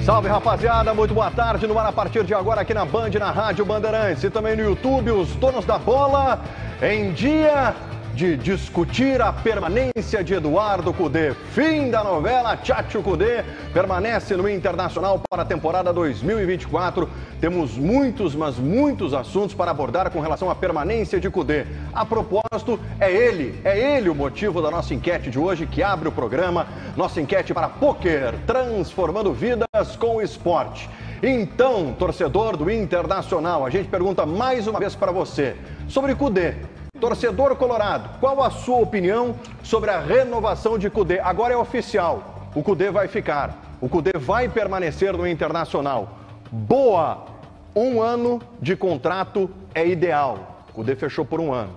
Salve, rapaziada, muito boa tarde. No ar a partir de agora aqui na Band, na Rádio Bandeirantes e também no YouTube, os donos da bola em dia de discutir a permanência de Eduardo Cudê. Fim da novela, Tchatcho Cudê permanece no Internacional para a temporada 2024. Temos muitos, mas muitos assuntos para abordar com relação à permanência de Cudê. A propósito, é ele o motivo da nossa enquete de hoje, que abre o programa. Nossa enquete para Poker, transformando vidas com o esporte. Então, torcedor do Internacional, a gente pergunta mais uma vez para você sobre Cudê. Torcedor colorado, qual a sua opinião sobre a renovação de Cudê? Agora é oficial, o Cudê vai ficar, o Cudê vai permanecer no Internacional. Boa, 1 ano de contrato é ideal, o Cudê fechou por 1 ano.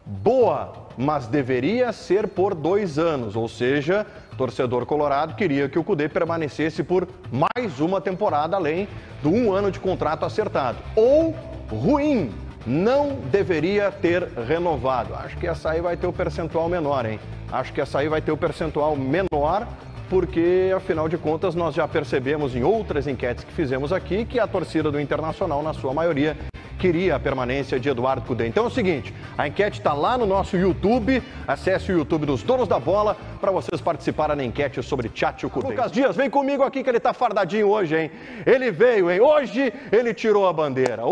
Boa, mas deveria ser por 2 anos, ou seja, torcedor colorado queria que o Cudê permanecesse por mais uma temporada, além do 1 ano de contrato acertado. Ou ruim, não deveria ter renovado. Acho que essa aí vai ter o percentual menor, hein? Acho que essa aí vai ter o percentual menor, porque, afinal de contas, nós já percebemos em outras enquetes que fizemos aqui que a torcida do Internacional, na sua maioria, queria a permanência de Eduardo Cudê. Então é o seguinte, a enquete está lá no nosso YouTube, acesse o YouTube dos Donos da Bola para vocês participarem na enquete sobre Tchatcho Cudê. Lucas Dias, vem comigo aqui que ele tá fardadinho hoje, hein? Ele veio, hein? Hoje ele tirou a bandeira,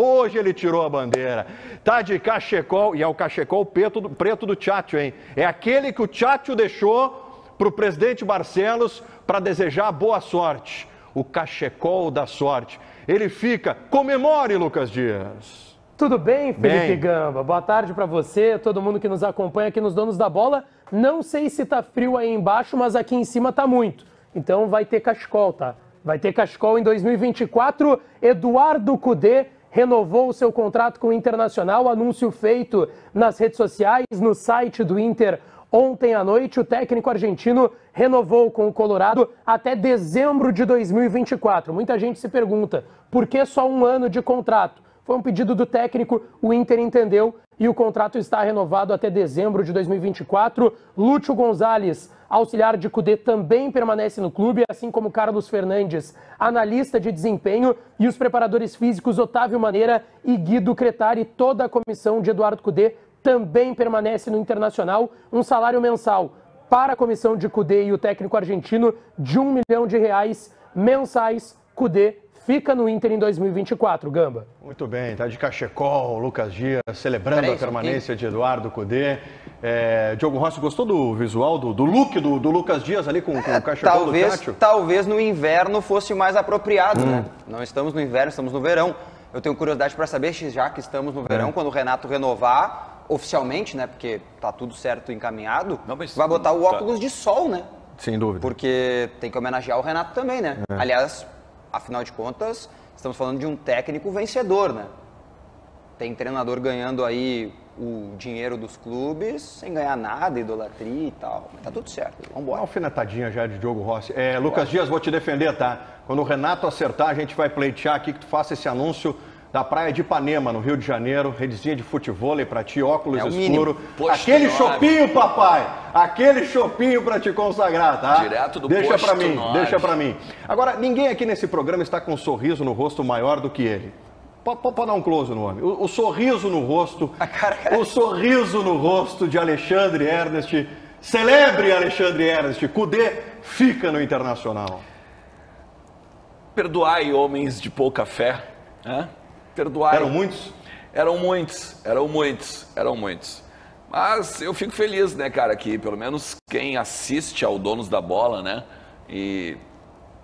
Tá de cachecol, e é o cachecol preto do Tchatcho, hein? É aquele que o Tchatcho deixou para o presidente Barcelos para desejar boa sorte. O cachecol da sorte. Ele fica, comemore, Lucas Dias. Tudo bem, Felipe Gamba? Boa tarde para você, todo mundo que nos acompanha aqui nos Donos da Bola. Não sei se tá frio aí embaixo, mas aqui em cima tá muito. Então vai ter cachecol, tá? Vai ter cachecol em 2024. Eduardo Cudê renovou o seu contrato com o Internacional, anúncio feito nas redes sociais, no site do Inter. Ontem à noite, o técnico argentino renovou com o Colorado até dezembro de 2024. Muita gente se pergunta, por que só 1 ano de contrato? Foi um pedido do técnico, o Inter entendeu e o contrato está renovado até dezembro de 2024. Lúcio Gonzalez, auxiliar de Cudê, também permanece no clube, assim como Carlos Fernandes, analista de desempenho, e os preparadores físicos Otávio Maneira e Guido Cretari, toda a comissão de Eduardo Cudê também permanece no Internacional. Um salário mensal para a comissão de Cudê e o técnico argentino de R$1 milhão mensais. Cudê fica no Inter em 2024, Gamba. Muito bem, tá de cachecol, Lucas Dias, celebrando a permanência de Eduardo Cudê. Diogo Rossi, gostou do visual, do look do Lucas Dias ali com o cachecol do Tchatcho? Talvez no inverno fosse mais apropriado, né? Não estamos no inverno, estamos no verão. Eu tenho curiosidade para saber, já que estamos no verão, quando o Renato renovar oficialmente, né? Porque tá tudo certo, encaminhado, vai botar o óculos de sol, né? Sem dúvida. Porque tem que homenagear o Renato também, né? Aliás, afinal de contas, estamos falando de um técnico vencedor, né? Tem treinador ganhando aí o dinheiro dos clubes sem ganhar nada, idolatria e tal. Mas tá tudo certo, vamos embora. Uma alfinetadinha já de Diogo Rossi. Lucas Dias, vou te defender, tá? Quando o Renato acertar, a gente vai pleitear aqui que tu faça esse anúncio da praia de Ipanema, no Rio de Janeiro, redezinha de futevôlei pra ti, óculos escuro. Aquele chopinho, papai! Aquele chopinho pra te consagrar, tá? Direto do Deixa pra mim, Norte. deixa pra mim. Agora, ninguém aqui nesse programa está com um sorriso no rosto maior do que ele. Pode dar um close no homem. O sorriso no rosto, o sorriso no rosto de Alexandre Ernest. Celebre Alexandre Ernest. Cudê fica no Internacional. Perdoai, homens de pouca fé. Perdoai. Eram muitos? Eram muitos. Mas eu fico feliz, né, cara, que pelo menos quem assiste ao Donos da Bola, né, e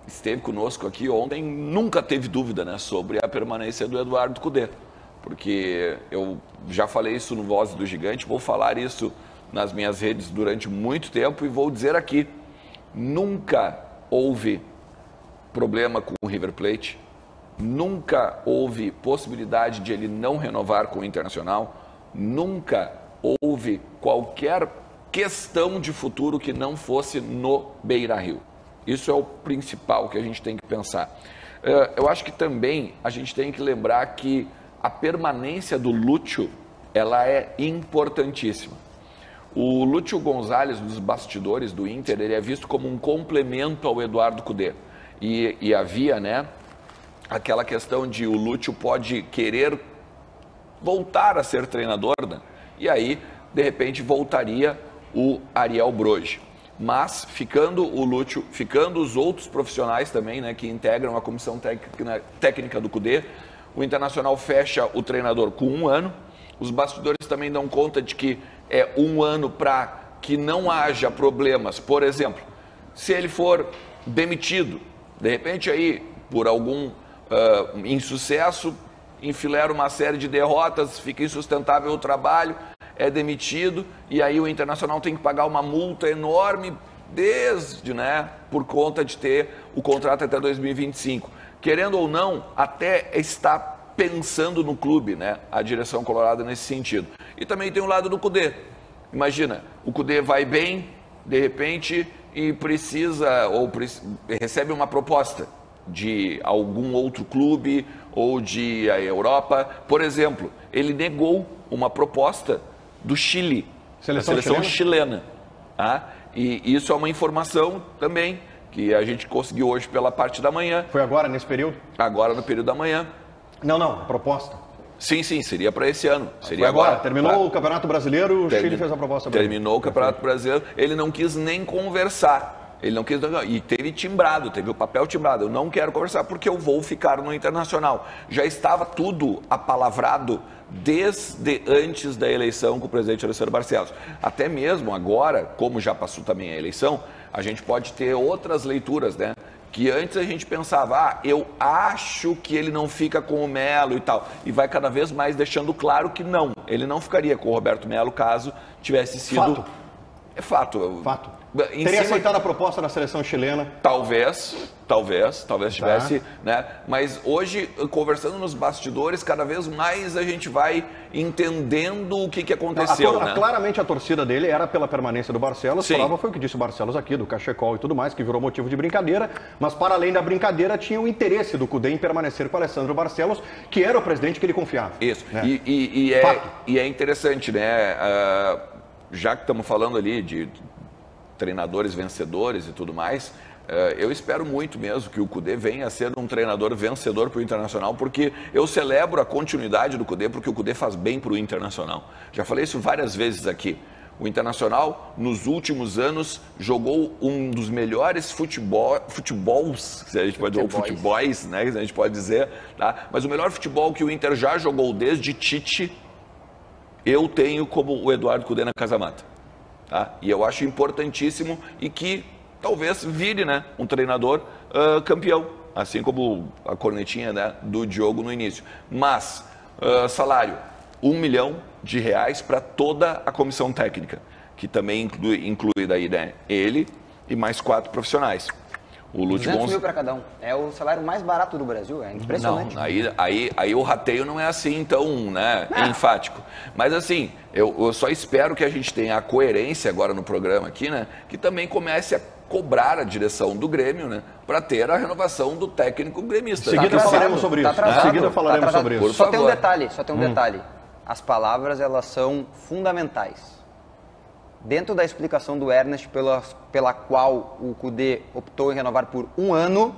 esteve conosco aqui ontem, nunca teve dúvida, né, sobre a permanência do Eduardo Cudê. Porque eu já falei isso no Voz do Gigante, vou falar isso nas minhas redes durante muito tempo e vou dizer aqui, nunca houve problema com o River Plate, nunca houve possibilidade de ele não renovar com o Internacional, nunca houve qualquer questão de futuro que não fosse no Beira-Rio. Isso é o principal que a gente tem que pensar. Eu acho que também a gente tem que lembrar que a permanência do Lúcio, ela é importantíssima. O Lúcio Gonzalez, dos bastidores do Inter, ele é visto como um complemento ao Eduardo Cudê. E havia, né, aquela questão de o Lúcio pode querer voltar a ser treinador, né? E aí, de repente, voltaria o Ariel Broge. Mas, ficando o Lúcio, ficando os outros profissionais também, né, que integram a comissão técnica do CUDE, o Internacional fecha o treinador com 1 ano. Os bastidores também dão conta de que é 1 ano para que não haja problemas. Por exemplo, se ele for demitido, de repente aí, por algum insucesso, enfilera uma série de derrotas, fica insustentável o trabalho, é demitido, e aí o Internacional tem que pagar uma multa enorme né, por conta de ter o contrato até 2025. Querendo ou não, até está pensando no clube, né, a direção colorada nesse sentido. E também tem o lado do CUDE. Imagina, o CUDE vai bem, de repente, e recebe uma proposta de algum outro clube ou de a Europa. Por exemplo, ele negou uma proposta do Chile, da seleção chilena. Tá? E isso é uma informação também que a gente conseguiu hoje pela parte da manhã. Foi agora, nesse período? Agora, no período da manhã. Não, a proposta. Sim, seria para esse ano. Seria agora. Terminou o Campeonato Brasileiro, o Chile fez a proposta. Terminou o Campeonato Brasileiro, ele não quis nem conversar. Ele não quis, e teve o papel timbrado. Eu não quero conversar porque eu vou ficar no Internacional. Já estava tudo apalavrado desde antes da eleição com o presidente Alessandro Barcelos. Até mesmo agora, como já passou também a eleição, a gente pode ter outras leituras, né? Que antes a gente pensava, eu acho que ele não fica com o Melo e tal. E vai cada vez mais deixando claro que não. Ele não ficaria com o Roberto Melo caso tivesse sido... Fato. É fato. Teria aceitado a proposta da seleção chilena? Talvez tivesse, né? Mas hoje, conversando nos bastidores, cada vez mais a gente vai entendendo o que aconteceu, né? Claramente a torcida dele era pela permanência do Barcelos. A prova foi o que disse o Barcelos aqui, do Cachecol e tudo mais, que virou motivo de brincadeira. Mas para além da brincadeira, tinha o interesse do CUDE em permanecer com o Alessandro Barcelos, que era o presidente que ele confiava. Isso, né? e é interessante, né? Já que estamos falando ali de treinadores vencedores e tudo mais, eu espero muito mesmo que o CUDE venha a ser um treinador vencedor para o Internacional, porque eu celebro a continuidade do CUDE, porque o CUDE faz bem para o Internacional. Já falei isso várias vezes aqui. O Internacional, nos últimos anos, jogou um dos melhores futebols, se a gente pode dizer, futebols, né, se a gente pode dizer, tá? Mas o melhor futebol que o Inter já jogou desde Tite, eu tenho como o Eduardo Cudê na Casa Mata. Tá? E eu acho importantíssimo e que talvez vire, né, um treinador campeão, assim como a cornetinha, né, do Diogo no início. Mas, salário, R$1 milhão para toda a comissão técnica, que também inclui daí, né, ele e mais 4 profissionais. O Lúcio 200 mil para cada um. É o salário mais barato do Brasil, é impressionante. Não, aí o rateio não é assim tão, né, enfático. Mas assim, eu só espero que a gente tenha a coerência agora no programa aqui, né, que também comece a cobrar a direção do Grêmio, né, para ter a renovação do técnico gremista. Seguida falaremos sobre isso. Seguida falaremos sobre isso. Só tem um detalhe. As palavras, elas são fundamentais. Dentro da explicação do Ernest, pela qual o CUDE optou em renovar por 1 ano,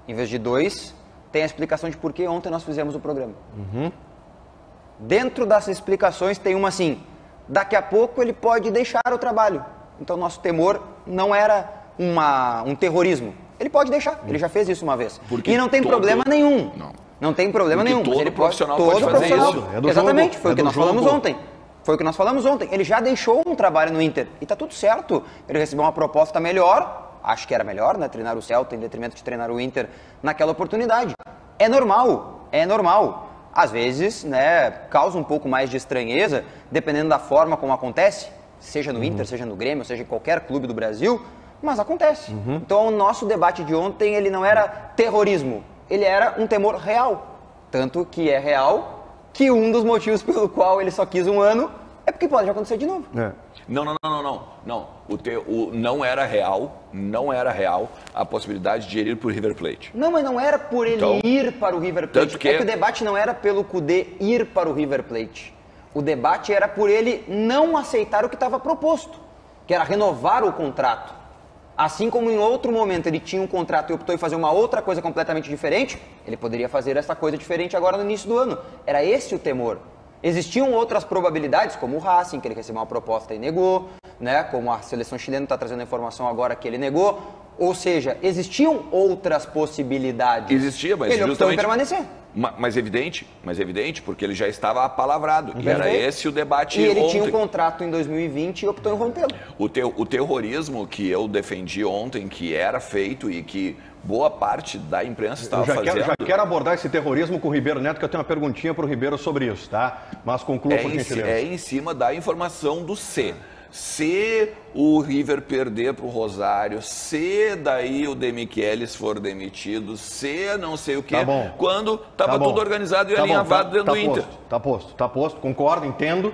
em vez de 2, tem a explicação de por que ontem nós fizemos o programa. Dentro dessas explicações tem uma assim, daqui a pouco ele pode deixar o trabalho. Então nosso temor não era um terrorismo. Ele pode deixar, ele já fez isso uma vez. Porque e não tem problema nenhum. Não tem problema nenhum. Todo ele profissional pode fazer isso. Exatamente, foi o que nós falamos ontem. Ele já deixou um trabalho no Inter e tá tudo certo. Ele recebeu uma proposta melhor, acho que era melhor, né? Treinar o Celta em detrimento de treinar o Inter naquela oportunidade. É normal. Às vezes, né, causa um pouco mais de estranheza, dependendo da forma como acontece, seja no Inter, seja no Grêmio, seja em qualquer clube do Brasil, mas acontece. Então o nosso debate de ontem, ele não era terrorismo, ele era um temor real. Tanto que é real que um dos motivos pelo qual ele só quis 1 ano é porque pode acontecer de novo. Não. Não era real a possibilidade de ele ir para o River Plate. Não, mas não era por ele ir para o River Plate. É que o debate não era pelo CUDE ir para o River Plate. O debate era por ele não aceitar o que estava proposto, que era renovar o contrato. Assim como em outro momento ele tinha um contrato e optou em fazer uma outra coisa completamente diferente, ele poderia fazer essa coisa diferente agora no início do ano. Era esse o temor. Existiam outras probabilidades, como o Racing, que ele recebeu uma proposta e negou, né? Como a seleção chilena está trazendo a informação agora que ele negou. Ou seja, existiam outras possibilidades. Existia, mas ele optou em justamente... permanecer. Mas evidente, porque ele já estava apalavrado. E era esse o debate E ele ontem. tinha um contrato em 2020 e optou em rompê-lo. O terrorismo que eu defendi ontem, que era feito e que boa parte da imprensa estava fazendo... Já quero abordar esse terrorismo com o Ribeiro Neto, que eu tenho uma perguntinha para o Ribeiro sobre isso, tá? Mas conclua, por gentileza. É em cima da informação do C. Se o River perder para o Rosário, se daí o De Michelis for demitido, se não sei o quê, quando estava tudo organizado e alinhavado dentro do Inter. Tá posto, concordo, entendo,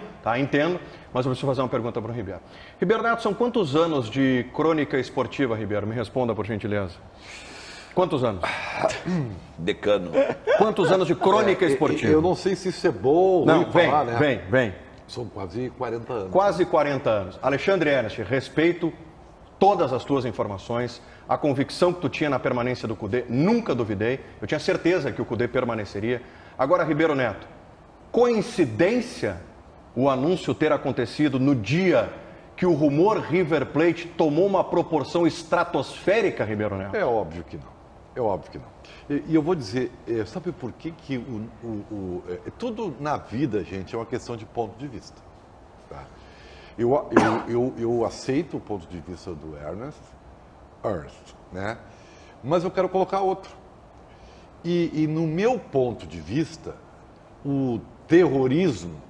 mas eu preciso fazer uma pergunta para o Ribeiro. Ribeiro Neto, são quantos anos de crônica esportiva, Ribeiro? Me responda, por gentileza. Quantos anos? Decano. Quantos anos de crônica esportiva? Eu não sei se isso é bom ou falar, né? Vem. São quase 40 anos. Quase 40 anos. Alexandre Ernest, respeito todas as tuas informações, a convicção que tu tinha na permanência do Cudê, nunca duvidei. Eu tinha certeza que o Cudê permaneceria. Agora, Ribeiro Neto, coincidência o anúncio ter acontecido no dia que o rumor River Plate tomou uma proporção estratosférica, Ribeiro Neto? É óbvio que não. E eu vou dizer, sabe por que tudo na vida, gente, é uma questão de ponto de vista. Tá? Eu aceito o ponto de vista do Ernest, né? Mas eu quero colocar outro. E no meu ponto de vista, o terrorismo,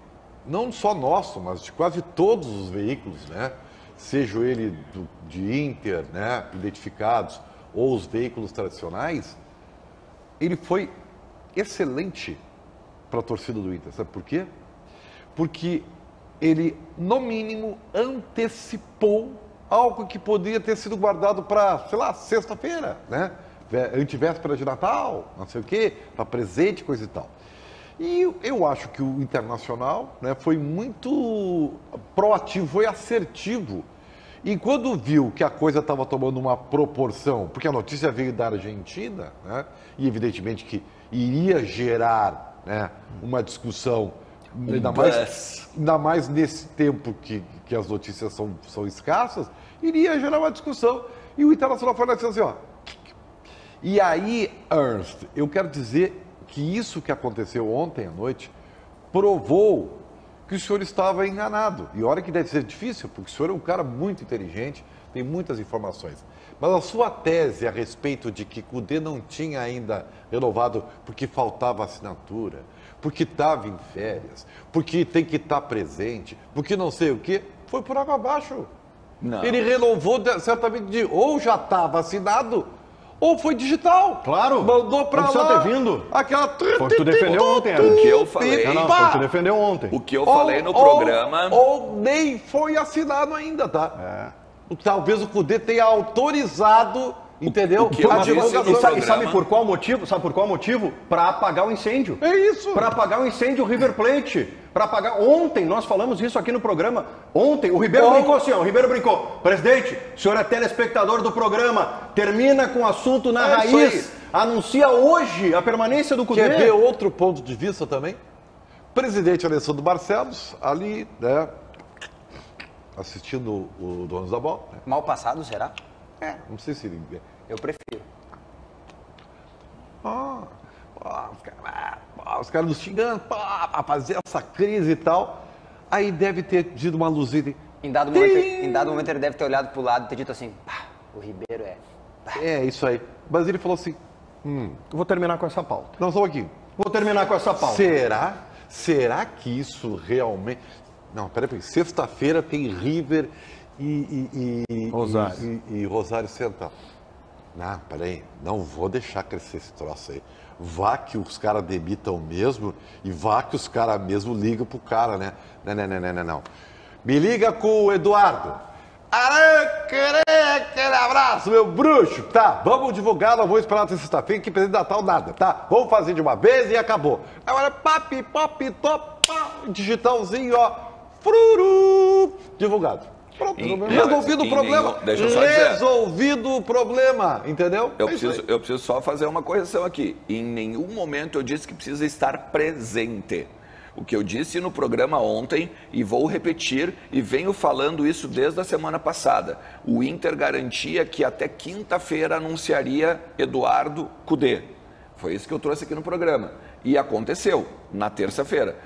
não só nosso, mas de quase todos os veículos, né? Seja ele de Inter, né? Identificados, ou os veículos tradicionais, ele foi excelente para a torcida do Inter. Sabe por quê? Porque ele, no mínimo, antecipou algo que poderia ter sido guardado para, sei lá, sexta-feira, né? Antivéspera de Natal, não sei o quê, para presente, coisa e tal. E eu acho que o Internacional, né, foi muito proativo, foi assertivo. E quando viu que a coisa estava tomando uma proporção, porque a notícia veio da Argentina, né, e evidentemente que iria gerar, né, uma discussão, ainda mais nesse tempo que as notícias são escassas, iria gerar uma discussão. E o Internacional foi lá e disse assim, ó. E aí, Ernst, eu quero dizer que isso que aconteceu ontem à noite provou que o senhor estava enganado. E olha que deve ser difícil, porque o senhor é um cara muito inteligente, tem muitas informações. Mas a sua tese a respeito de que Cudê não tinha ainda renovado porque faltava assinatura, porque estava em férias, porque tem que estar presente, porque não sei o quê, foi por água abaixo. Não. Ele renovou certamente ou já estava assinado, ou foi digital. Claro. Mandou pra lá. Ter vindo. Aquela... Foi que tu defendeu ontem, O que eu falei. Foi que tu defendeu ontem. O que eu falei no programa... Ou nem foi assinado ainda, tá? Talvez o Cudê tenha autorizado, entendeu? E sabe por qual motivo? Para apagar o incêndio. É isso. Para apagar o incêndio, o River Plate. Para apagar... Ontem, nós falamos isso aqui no programa. Ontem, o Ribeiro brincou assim, ó. O Ribeiro brincou. Presidente, o senhor é telespectador do programa. Termina com o assunto na raiz. Anuncia hoje a permanência do Cudê. Quer ver outro ponto de vista também? Presidente Alessandro Barcelos, ali, né? Assistindo o Donos da Bola. Né? Mal passado, será? Não sei se ele... Eu prefiro. Os caras nos xingando, a fazer essa crise e tal. Aí deve ter tido uma luzinha. Em dado momento ele deve ter olhado pro lado e ter dito assim, o Ribeiro é... É, isso aí. Mas ele falou assim, eu vou terminar com essa pauta. Não, só aqui. Vou terminar com essa pauta. Será que isso realmente... Não, peraí, sexta-feira tem River e Rosário Central. Não, peraí, não vou deixar crescer esse troço aí. Vá que os caras demitam mesmo e vá que os caras mesmo ligam pro cara, né? Não. Me liga com o Eduardo. Aquele abraço, meu bruxo. Tá, vamos divulgar, não vou esperar até sexta-feira, que presente de Natal nada, tá? Vamos fazer de uma vez e acabou. Agora, top, digitalzinho, ó. Fruru, divulgado. Pronto, resolvido o problema. Deixa eu só dizer. Resolvido o problema, entendeu? Eu preciso só fazer uma correção aqui. Em nenhum momento eu disse que precisa estar presente. O que eu disse no programa ontem, e vou repetir, e venho falando isso desde a semana passada. O Inter garantia que até quinta-feira anunciaria Eduardo Cudê. Foi isso que eu trouxe aqui no programa. E aconteceu, na terça-feira.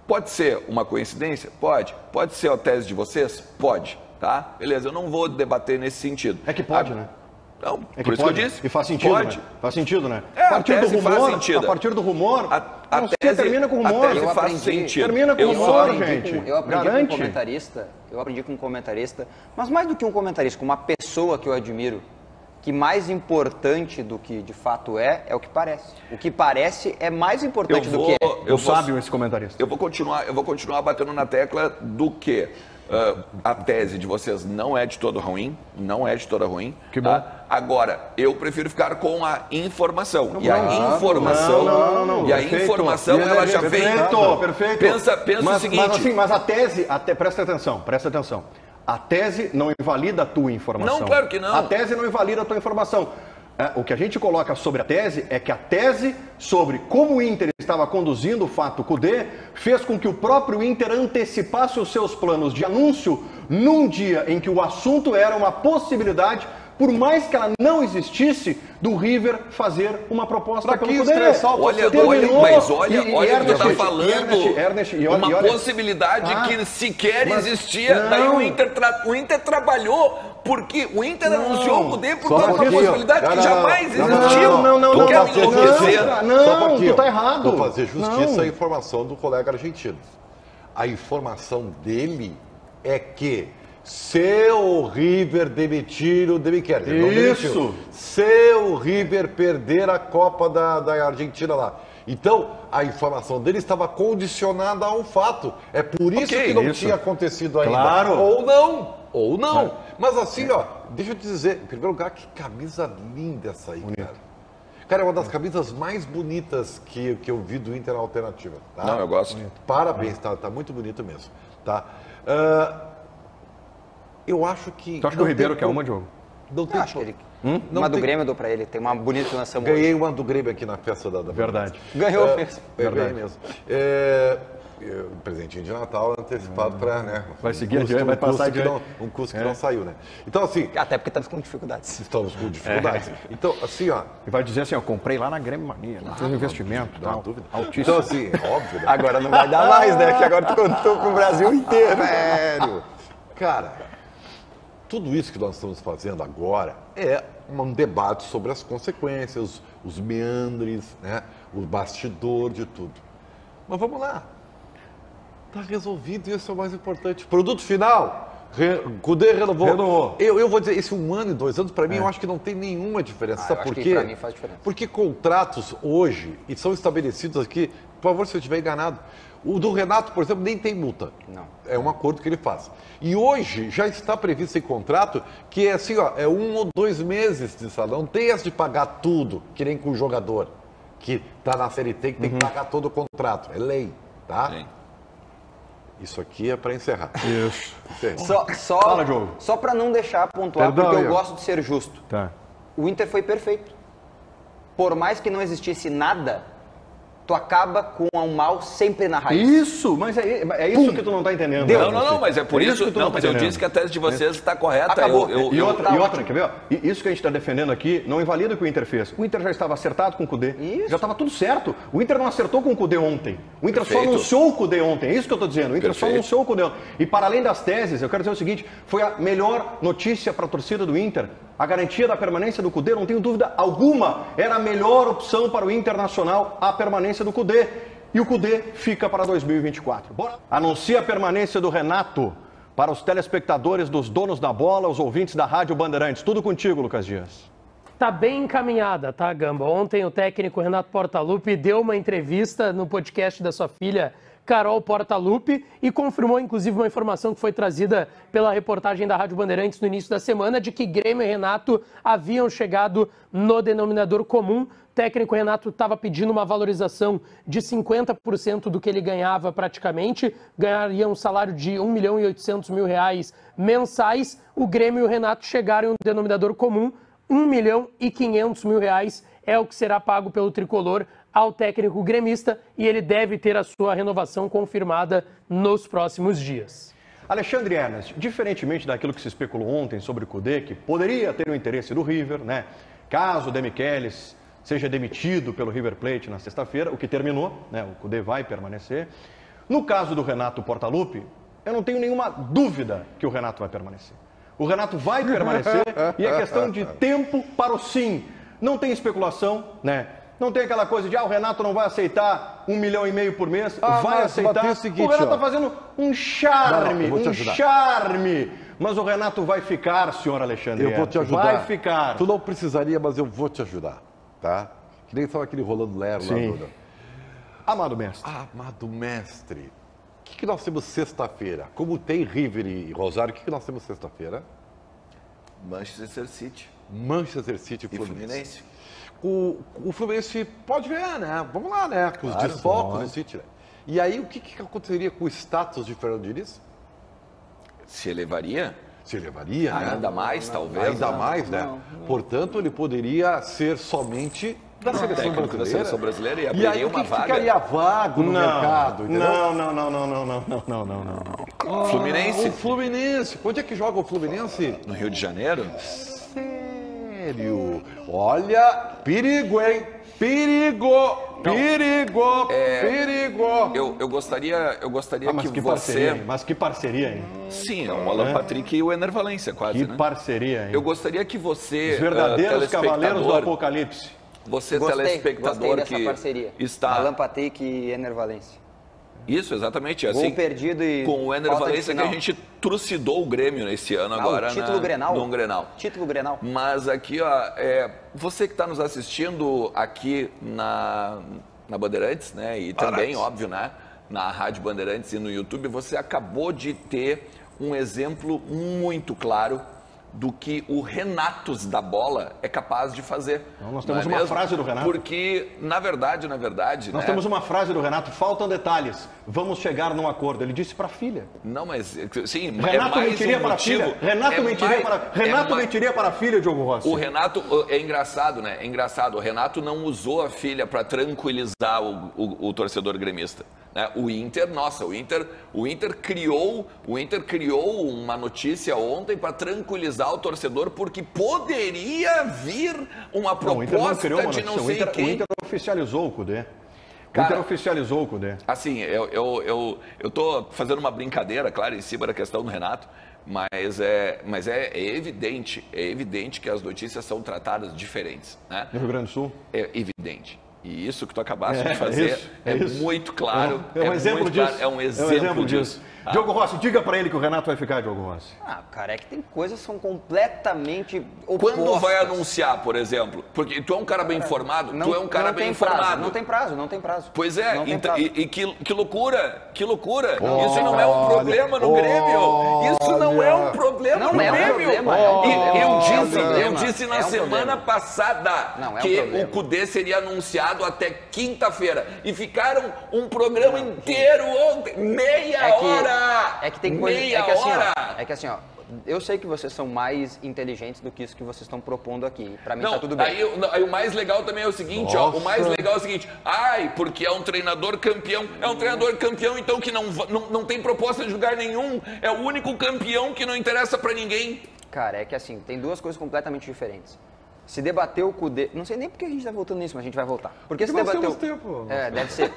Pode ser uma coincidência? Pode. Pode ser a tese de vocês? Pode. Tá? Beleza, eu não vou debater nesse sentido. É que pode, né? Não, É por que isso pode, que eu disse. e faz sentido, pode. né? Faz sentido, né? É, a partir do rumor, faz sentido. a partir do rumor, A não, tese, termina com rumor. a tese faz sentido. Termina com Eu rumor, aprendi gente. eu aprendi Garante. com um comentarista, mas mais do que um comentarista, com uma pessoa que eu admiro, que mais importante do que de fato é o que parece. O que parece é mais importante do que é. Eu sábio esse comentarista. Eu vou continuar batendo na tecla do que a tese de vocês não é de todo ruim, não é de toda ruim. Que bom. Tá? Agora, eu prefiro ficar com a informação. Não, e a informação, não. e a Perfeito. informação ela já vem. Perfeito. Pensa mas, o seguinte. Mas a tese, presta atenção. A tese não invalida a tua informação. Não, claro que não. A tese não invalida a tua informação. O que a gente coloca sobre a tese é que a tese sobre como o Inter estava conduzindo o fato Cudê fez com que o próprio Inter antecipasse os seus planos de anúncio num dia em que o assunto era uma possibilidade, por mais que ela não existisse, do River fazer uma proposta pelo Cudê. Olha o que tu tá falando. Ernest, uma possibilidade que sequer existia. Daí o Inter trabalhou porque o Inter anunciou o Cudê por causa de uma possibilidade que jamais existiu. Não, quer me enlouquecer? Não, tu tá errado. Vou fazer justiça à informação do colega argentino. A informação dele é que se o River demitir o Demichelis, ele não demitiu. Se o River perder a Copa da Argentina lá. Então, a informação dele estava condicionada a um fato. É por isso que não tinha acontecido ainda. Claro. Ou não. Mas assim, ó, deixa eu te dizer, em primeiro lugar, que camisa linda essa aí, cara. Cara, é uma das camisas mais bonitas que eu vi do Inter na Alternativa. Tá? Não, eu gosto. Parabéns, tá muito bonito mesmo. Tá? Eu acho que... Tu acha que o Ribeiro quer uma, Diogo? Não tem... Acho que ele... Uma do Grêmio eu dou pra ele, tem uma bonita que lançamos Ganhei uma do Grêmio aqui na festa da Verdade. Ganhou mesmo. Ganhei mesmo. Presentinho de Natal antecipado para, né? Vai seguir adiante, vai passar adiante. Um custo que não saiu, né? Então, assim... Até porque estamos com dificuldades. Estamos com dificuldades. Então, assim, ó... E vai dizer assim, ó, comprei lá na Grêmio Mania, fiz um investimento, não há dúvida. Altíssimo. Então, assim, óbvio, né? Agora não vai dar mais, né? Que agora tu contou pro Brasil inteiro. Sério. Cara, tudo isso que nós estamos fazendo agora é um debate sobre as consequências, os meandres, né? O bastidor de tudo. Mas vamos lá. Está resolvido e isso é o mais importante. Produto final, Cudê renovou. Eu vou dizer, esse 1 ano e 2 anos, para mim, eu acho que não tem nenhuma diferença. Sabe por quê? Para mim faz diferença. Porque contratos hoje, e são estabelecidos aqui, por favor, se eu estiver enganado, o do Renato, por exemplo, nem tem multa. Não. É um acordo que ele faz. E hoje já está previsto em contrato que é assim, ó, é 1 ou 2 meses de salário. Não tem essa de pagar tudo, que nem com o jogador, que está na Série T, que tem que pagar todo o contrato. É lei, tá? Sim. Isso aqui é para encerrar. Isso. Fala, Diogo. Só para não deixar pontuar, Perdão, porque eu Ian. gosto de ser justo. Tá. O Inter foi perfeito. Por mais que não existisse nada, tu acaba com um mal sempre na raiz. Isso, mas é isso que tu não tá entendendo. Não, mas é por isso que tu não, não tá mas eu entendendo. disse que a tese de vocês está correta. Acabou. E outra, quer ver? Ó? E isso que a gente está defendendo aqui não invalida o que o Inter fez. O Inter já estava acertado com o Cudê. Isso. Já estava tudo certo. O Inter não acertou com o Cudê ontem. O Inter só anunciou o Cudê ontem. É isso que eu estou dizendo. O Inter só anunciou o Cudê ontem. E para além das teses, eu quero dizer o seguinte, foi a melhor notícia para a torcida do Inter. A garantia da permanência do Cudê, não tenho dúvida alguma, era a melhor opção para o Internacional, a permanência do Cudê. E o Cudê fica para 2024. Bora. Anuncia a permanência do Renato para os telespectadores dos donos da bola, os ouvintes da Rádio Bandeirantes. Tudo contigo, Lucas Dias. Tá bem encaminhada, tá, Gamba? Ontem o técnico Renato Portaluppi deu uma entrevista no podcast da sua filha Carol Portaluppi, e confirmou, inclusive, uma informação que foi trazida pela reportagem da Rádio Bandeirantes no início da semana, de que Grêmio e Renato haviam chegado no denominador comum. O técnico Renato estava pedindo uma valorização de 50% do que ele ganhava praticamente, ganharia um salário de R$1.800.000 mensais. O Grêmio e o Renato chegaram em um denominador comum, R$1.500.000 é o que será pago pelo tricolor ao técnico gremista, e ele deve ter a sua renovação confirmada nos próximos dias. Alexandre Ernest, diferentemente daquilo que se especulou ontem sobre o Kudê, que poderia ter o interesse do River, né? Caso o Demichelis seja demitido pelo River Plate na sexta-feira, o que terminou, né? O Kudê vai permanecer. No caso do Renato Portaluppi, eu não tenho nenhuma dúvida que o Renato vai permanecer. O Renato vai permanecer e é questão de tempo para o sim. Não tem especulação, né? Não tem aquela coisa de, o Renato não vai aceitar R$1,5 milhão por mês, vai aceitar. O Renato está fazendo um charme, charme. Mas o Renato vai ficar, senhor Alexandre. Eu vou te ajudar. Vai ficar. Tu não precisaria, mas eu vou te ajudar, tá? Que nem estava aquele Rolando Lero lá. Sim. Amado mestre. Amado mestre. O que nós temos sexta-feira? Como tem River e Rosário, o que nós temos sexta-feira? Manchester City. Manchester City e Fluminense. O Fluminense pode ganhar, né? Vamos lá, né? Com os desfalques do City, né? E aí, o que aconteceria com o status de Fernando Diniz? Se elevaria? Se elevaria, né? Ainda mais, talvez. Ainda mais, né? Não. Portanto, ele poderia ser somente da seleção brasileira. Da seleção brasileira e abriria aí, uma vaga. Ficaria vago no mercado, entendeu? Não. Fluminense? O Fluminense. Onde é que joga o Fluminense? No Rio de Janeiro? Sério? Olha, perigo, hein? Perigo! Eu gostaria que você... Mas que parceria, hein? Sim, é um Alan Patrick e o Ener Valencia, quase, né? Que parceria, hein? Eu gostaria que você... Os verdadeiros cavaleiros do apocalipse. Você, telespectador dessa que parceria. Está... Alan Patrick e Ener Valencia. Isso, exatamente. Gol assim, perdido e com o Ener Valencia que a gente trucidou o Grêmio nesse ano agora. Título Grenal. No Grenal. Título Grenal. Mas aqui, ó, você que está nos assistindo aqui na Bandeirantes, né? E também, óbvio, né? Na Rádio Bandeirantes e no YouTube, você acabou de ter um exemplo muito claro do que o Renatos da Bola é capaz de fazer. Então, nós temos uma frase do Renato. Porque, na verdade... Nós temos uma frase do Renato, faltam detalhes, vamos chegar num acordo. Ele disse para a filha. Não, mas, sim, Renato mentiria para a filha? Renato mentiria para a filha, Diogo Rossi? O Renato, é engraçado, né? É engraçado, o Renato não usou a filha para tranquilizar o torcedor gremista. Né? O Inter criou uma notícia ontem para tranquilizar o torcedor, porque poderia vir uma proposta de não sei quem. O Inter oficializou o Kudê. Assim, eu tô fazendo uma brincadeira, claro, em cima da questão do Renato, mas é evidente que as notícias são tratadas diferentes. Né? No Rio Grande do Sul? É evidente. E isso que tu acabaste de fazer muito claro. É um exemplo disso. É um exemplo disso. Diogo Rossi, diga para ele que o Renato vai ficar, Diogo Rossi. Cara, é que tem coisas que são completamente opostas. Quando vai anunciar, por exemplo? Porque tu é um cara bem informado, tu é um cara bem informado. Não tem prazo. Pois é, e que loucura. Isso não é um problema no Grêmio. Isso não é um problema no Grêmio. Eu disse na semana passada que o Kudê seria anunciado até quinta-feira. E ficaram um programa inteiro ontem, meia hora. É que tem coisa... É que assim, ó, eu sei que vocês são mais inteligentes do que isso que vocês estão propondo aqui. Pra mim tá tudo bem. Aí o mais legal também é o seguinte, porque é um treinador campeão. É um treinador campeão, então, que não tem proposta de lugar nenhum. É o único campeão que não interessa pra ninguém. Cara, é que assim, tem duas coisas completamente diferentes. Se debateu o Kudê... Não sei nem porque a gente está voltando nisso, mas a gente vai voltar. Porque se debateu... tempo. Deve ser.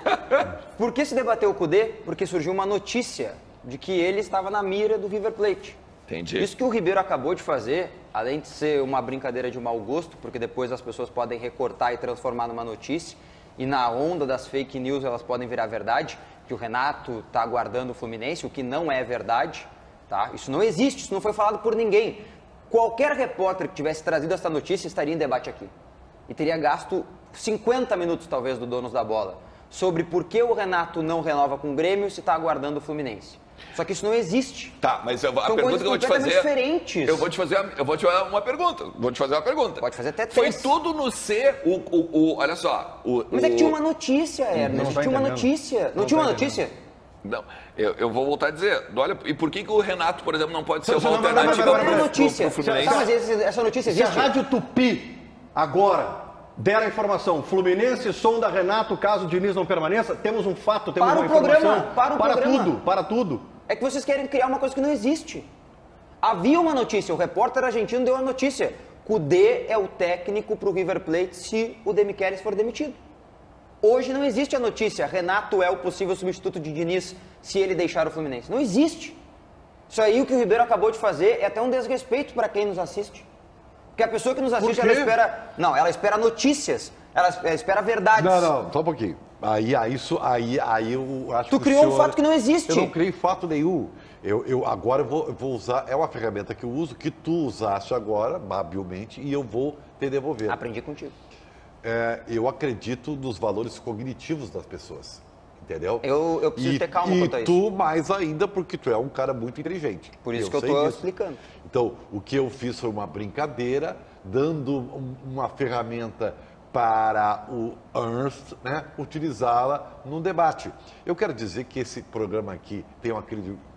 Por que se debateu o Kudê? Porque surgiu uma notícia de que ele estava na mira do River Plate. Entendi. Isso que o Ribeiro acabou de fazer, além de ser uma brincadeira de mau gosto, porque depois as pessoas podem recortar e transformar numa notícia, e na onda das fake news elas podem virar verdade, que o Renato está aguardando o Fluminense, o que não é verdade. Tá? Isso não existe, isso não foi falado por ninguém. Qualquer repórter que tivesse trazido essa notícia estaria em debate aqui. E teria gasto 50 minutos, talvez, do Donos da Bola. sobre por que o Renato não renova com o Grêmio se está aguardando o Fluminense. Só que isso não existe. Tá, mas a São pergunta que eu vou te fazer... diferentes. Eu vou te fazer uma pergunta. Pode fazer até Foi três. tudo no ser olha só... Mas é que tinha uma notícia, Ernest. Tinha uma notícia. Não tinha uma notícia? Não, eu vou voltar a dizer. Olha, e por que o Renato, por exemplo, não pode ser uma Não, alternativa Qual é a notícia? pro Fluminense? Tá, mas essa notícia Se a existe? Rádio Tupi agora der a informação, Fluminense sonda Renato caso Diniz não permaneça, temos um fato, temos Para uma o programa, informação. para o programa. Para tudo. É que vocês querem criar uma coisa que não existe. Havia uma notícia, o repórter argentino deu a notícia. Kudê é o técnico para o River Plate se o Demichelis for demitido. Hoje não existe a notícia, Renato é o possível substituto de Diniz se ele deixar o Fluminense. Não existe. Isso aí o que o Ribeiro acabou de fazer é até um desrespeito para quem nos assiste. Porque a pessoa que nos assiste, ela espera... Não, ela espera notícias, ela espera verdades. Não, só um pouquinho. Aí eu acho que Tu criou um fato que não existe. Eu não criei fato nenhum. Agora eu vou usar, é uma ferramenta que eu uso, que tu usaste agora, habilmente, e eu vou te devolver. Aprendi contigo. Eu acredito nos valores cognitivos das pessoas, entendeu? Eu preciso ter calma quanto a isso. E tu mais ainda, porque tu é um cara muito inteligente. Por isso que eu estou explicando. Então, o que eu fiz foi uma brincadeira, dando uma ferramenta para o Ernst, né, utilizá-la num debate. Eu quero dizer que esse programa aqui tem uma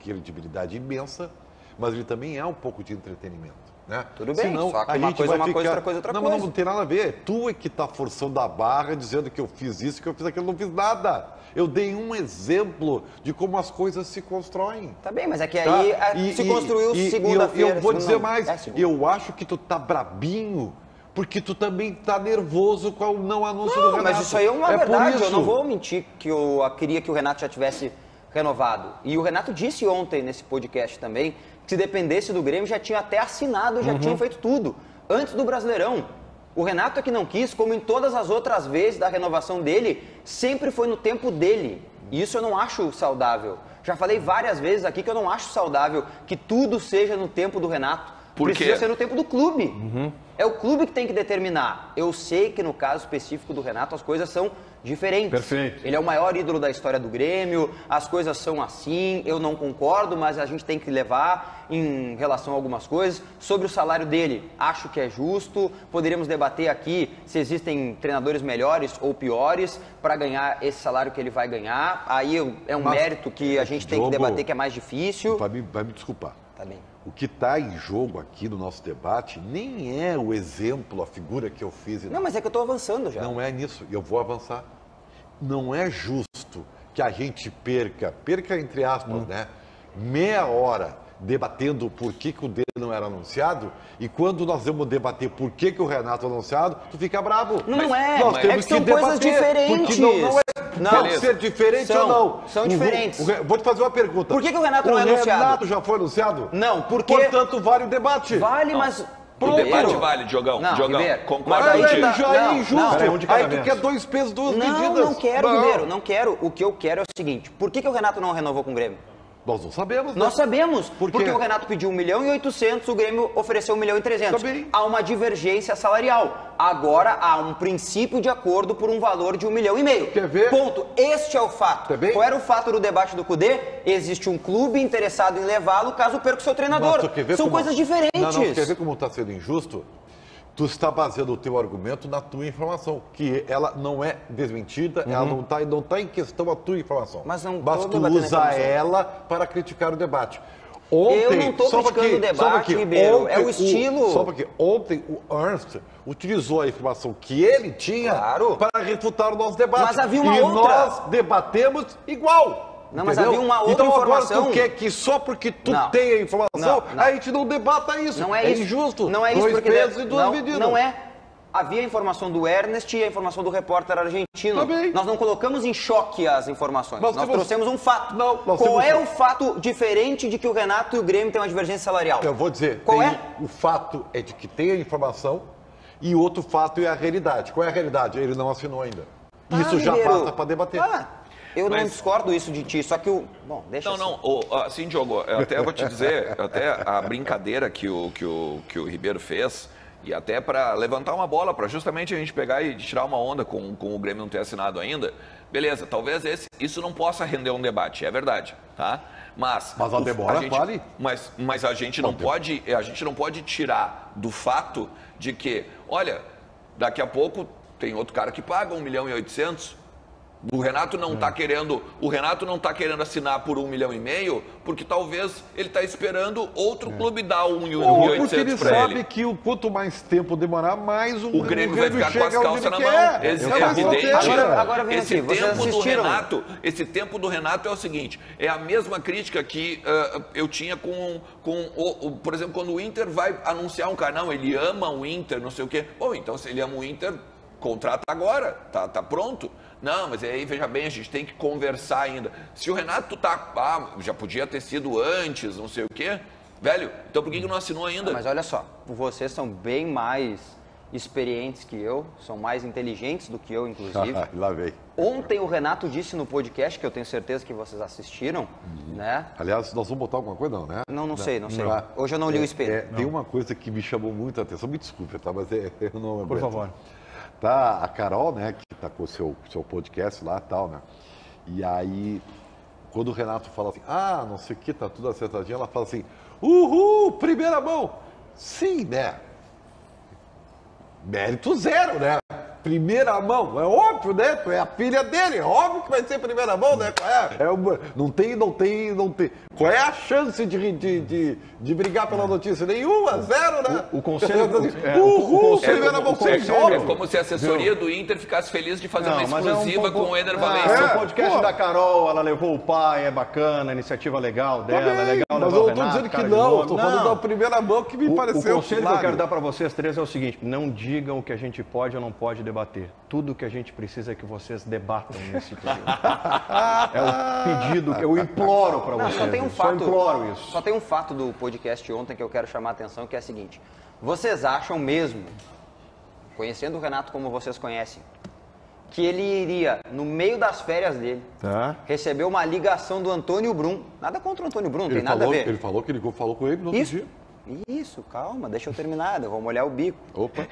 credibilidade imensa, mas ele também é um pouco de entretenimento. Né? Tudo bem, senão, só que a uma gente coisa é vai uma coisa, ficar... outra coisa é outra não, coisa. Mas não tem nada a ver. Tu é que está forçando a barra, dizendo que eu fiz isso, que eu fiz aquilo. Eu não fiz nada. Eu dei um exemplo de como as coisas se constroem. Tá bem, mas é que aí se construiu segunda-feira. Eu vou dizer mais. Eu acho que tu tá brabinho porque tu também tá nervoso com o não anúncio do Renato. Mas isso aí é uma verdade. Por isso. Eu não vou mentir que eu queria que o Renato já tivesse renovado. E o Renato disse ontem nesse podcast também que se dependesse do Grêmio já tinha até assinado, já tinham feito tudo. Antes do Brasileirão. O Renato é que não quis, como em todas as outras vezes da renovação dele, sempre foi no tempo dele. E isso eu não acho saudável. Já falei várias vezes aqui que eu não acho saudável que tudo seja no tempo do Renato. Precisa ser no tempo do clube. É o clube que tem que determinar. Eu sei que no caso específico do Renato as coisas são diferentes. Perfeito. Ele é o maior ídolo da história do Grêmio, as coisas são assim, eu não concordo, mas a gente tem que levar em relação a algumas coisas. Sobre o salário dele, acho que é justo. Poderíamos debater aqui se existem treinadores melhores ou piores para ganhar esse salário que ele vai ganhar. Aí é um mérito que a gente tem que debater, que é mais difícil. Vai me desculpar. Tá bem. O que está em jogo aqui no nosso debate nem é o exemplo, a figura que eu fiz. Não, mas é que eu estou avançando já. Não é nisso, eu vou avançar. Não é justo que a gente perca entre aspas, né, meia hora debatendo por que o dele não era anunciado, e quando nós vamos debater por que o Renato é anunciado, tu fica bravo. Não é, nós temos que são coisas diferentes. Porque pode ser diferente ou não. São diferentes. Vou te fazer uma pergunta. Por que o Renato não é anunciado? O Renato já foi anunciado? Não, porque... Portanto, vale o debate. Vale, mas... O debate vale, Diogão. Não, Ribeiro, concordo mas aí contigo. Já é injusto. Aí tu vez. quer dois pesos, duas medidas. Não quero, Ribeiro, não quero. O que eu quero é o seguinte, por que o Renato não renovou com o Grêmio? Nós não sabemos. Nós sabemos, Por quê? porque o Renato pediu 1.800.000, o Grêmio ofereceu 1.300.000. Tá bem. Há uma divergência salarial. Agora há um princípio de acordo por um valor de 1,5 milhão. Quer ver? Ponto. Este é o fato. Tá bem? Qual era o fato do debate do Cudê? Existe um clube interessado em levá-lo caso perca o seu treinador. Mas tu quer ver São como- coisas diferentes. Não, quer ver como está sendo injusto? Tu está baseando o teu argumento na tua informação, que ela não é desmentida, ela não tá em questão a tua informação. Mas não tô tu debatendo a usa informação. ela para criticar o debate. Ontem, Eu não tô criticando o debate, Ribeiro, é o estilo. Só porque ontem o Ernst utilizou a informação que ele tinha Claro. para refutar o nosso debate. Mas havia uma e outra. nós debatemos igual. Não, mas entendeu? havia uma outra então, informação. agora tu quer que só porque tu Não. tem a informação, Não. a gente não debata isso. Não é isso. injusto. Não é isso Dois porque pesos e duas medidas. não é. Havia a informação do Ernest e a informação do repórter argentino. Tá bem. Nós não colocamos em choque as informações. Nós trouxemos um fato. Não, nós Qual temos- é o fato diferente de que o Renato e o Grêmio têm uma divergência salarial? Eu vou dizer. Qual é? O fato é de que tem a informação e o outro fato é a realidade. Qual é a realidade? Ele não assinou ainda. Isso já Ribeiro. basta para debater. Eu não Mas- discordo isso de ti, só que o... Bom, deixa Não, assim. não, assim, Diogo, eu até vou te dizer, até a brincadeira que o Ribeiro fez, E até para levantar uma bola, para justamente a gente pegar e tirar uma onda com o Grêmio não ter assinado ainda, beleza, talvez isso não possa render um debate, é verdade, tá? Mas a demora vale. Mas a gente não pode tirar do fato de que, olha, daqui a pouco tem outro cara que paga 1.800.000. O Renato não está querendo assinar por 1,5 milhão, porque talvez ele está esperando outro clube dar 1.800.000 porque ele para ele. sabe que quanto mais tempo demorar, mais o Grêmio vai ficar com as calças na mão. É evidente. Agora vem aqui, esse tempo do Renato é o seguinte, é a mesma crítica que eu tinha por exemplo, quando o Inter vai anunciar um cara, não, ele ama o Inter, não sei o quê. Bom, então se ele ama o Inter, contrata agora, tá pronto. Não, mas aí, veja bem, a gente tem que conversar ainda. Se o Renato já podia ter sido antes, não sei o quê, velho, então por que não assinou ainda? Mas olha só, vocês são bem mais experientes que eu, são mais inteligentes do que eu, inclusive. Lá veio. Ontem o Renato disse no podcast, que eu tenho certeza que vocês assistiram, né? Aliás, nós vamos botar alguma coisa, não, né? Não sei. Hoje eu não li o espelho. Tem uma coisa que me chamou muito a atenção, me desculpe, tá? Mas eu não aguento. Por favor. Tá a Carol, né, que tá com o seu podcast lá e tal, né? E aí, quando o Renato fala assim, não sei o que, tá tudo acertadinho, ela fala assim, uhul, primeira mão. Sim, né? Mérito zero, né? Primeira mão, é óbvio, né? É a filha dele, é óbvio que vai ser primeira mão, né? Não tem. Qual é a chance de brigar pela notícia? Nenhuma, zero, né? O conselho... primeira mão, é como se a assessoria do Inter ficasse feliz de fazer uma exclusiva com o Éder Valencia. O podcast da Carol, ela levou o pai, é bacana, iniciativa legal dela, é legal levar o Renato. Mas eu não tô dizendo que não, eu tô falando da primeira mão que me pareceu. O conselho que eu quero dar para vocês três é o seguinte, não digam o que a gente pode ou não pode debater. Tudo que a gente precisa é que vocês debatam nesse período. É o pedido que eu imploro para vocês. Só tem um fato, só imploro isso. Só tem um fato do podcast ontem que eu quero chamar a atenção, que é o seguinte. Vocês acham mesmo, conhecendo o Renato como vocês conhecem, que ele iria, no meio das férias dele, receber uma ligação do Antônio Brum? Nada contra o Antônio Brum, não tem nada a ver. Ele falou que ele falou com ele no outro dia. Isso, calma, deixa eu terminar, eu vou molhar o bico. Opa.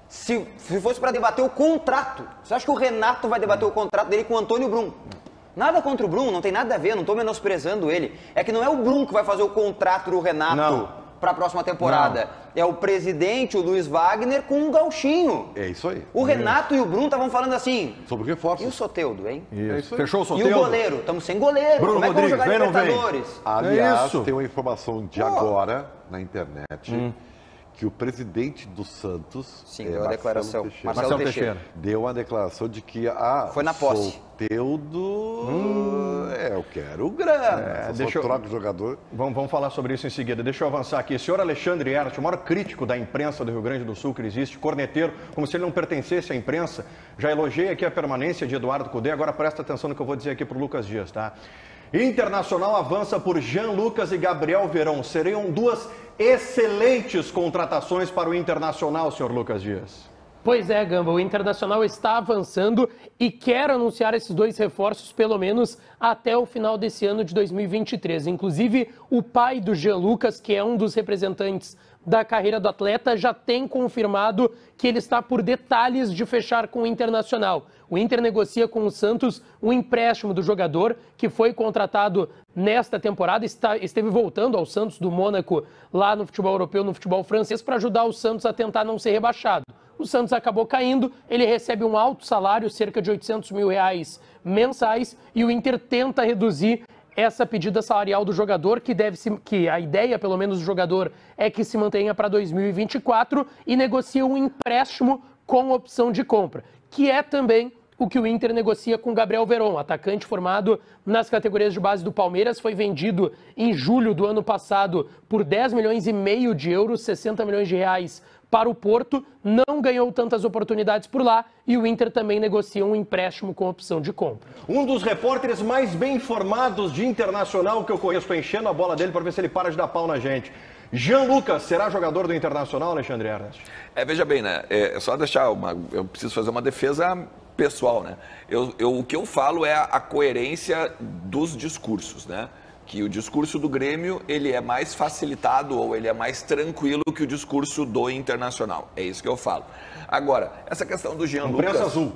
Se fosse para debater o contrato, você acha que o Renato vai debater o contrato dele com o Antônio Brum? Nada contra o Brum, não tem nada a ver, não estou menosprezando ele. É que não é o Brum que vai fazer o contrato do Renato para a próxima temporada. Não. É o presidente, o Luiz Wagner, com o Gauchinho. É isso aí. O Renato e o Brum estavam falando assim... Sobre reforços. E o Soteldo, hein? É isso aí. Fechou o Soteldo? E o goleiro? Estamos sem goleiro. Bruno Como é que vamos jogar Libertadores? Aliás, tem uma informação de agora na internet... que o presidente do Santos, deu uma declaração. Marcelo Teixeira, deu uma declaração de que foi na posse. Soteldo, eu quero grana. Troca o jogador. Vamos falar sobre isso em seguida. Deixa eu avançar aqui. Senhor Alexandre Ernst, o maior crítico da imprensa do Rio Grande do Sul que existe, corneteiro, como se ele não pertencesse à imprensa. Já elogiei aqui a permanência de Eduardo Cudê, agora presta atenção no que eu vou dizer aqui para o Lucas Dias, tá? Internacional avança por Jean Lucas e Gabriel Veron. Seriam duas excelentes contratações para o Internacional, senhor Lucas Dias. Pois é, Gamba, o Internacional está avançando e quer anunciar esses dois reforços pelo menos até o final desse ano de 2023. Inclusive, o pai do Jean Lucas, que é um dos representantes da carreira do atleta, já tem confirmado que ele está por detalhes de fechar com o Internacional. O Inter negocia com o Santos um empréstimo do jogador que foi contratado nesta temporada, esteve voltando ao Santos do Mônaco lá no futebol europeu, no futebol francês, para ajudar o Santos a tentar não ser rebaixado. O Santos acabou caindo, ele recebe um alto salário, cerca de R$800 mil mensais, e o Inter tenta reduzir essa pedida salarial do jogador, que a ideia, pelo menos, do jogador é que se mantenha para 2024 e negocia um empréstimo com opção de compra, que é também o que o Inter negocia com Gabriel Veron, atacante formado nas categorias de base do Palmeiras, foi vendido em julho do ano passado por 10,5 milhões de euros, 60 milhões de reais para o Porto, não ganhou tantas oportunidades por lá e o Inter também negocia um empréstimo com opção de compra. Um dos repórteres mais bem informados de Internacional que eu conheço, estou enchendo a bola dele para ver se ele para de dar pau na gente. Jean Lucas será jogador do Internacional, Alexandre Ernst? Veja bem, né? É só deixar eu preciso fazer uma defesa pessoal, né? O que eu falo é a coerência dos discursos, né? que o discurso do Grêmio ele é mais facilitado ou ele é mais tranquilo que o discurso do Internacional. É isso que eu falo. Agora, essa questão do Jean Lucas... Imprensa azul.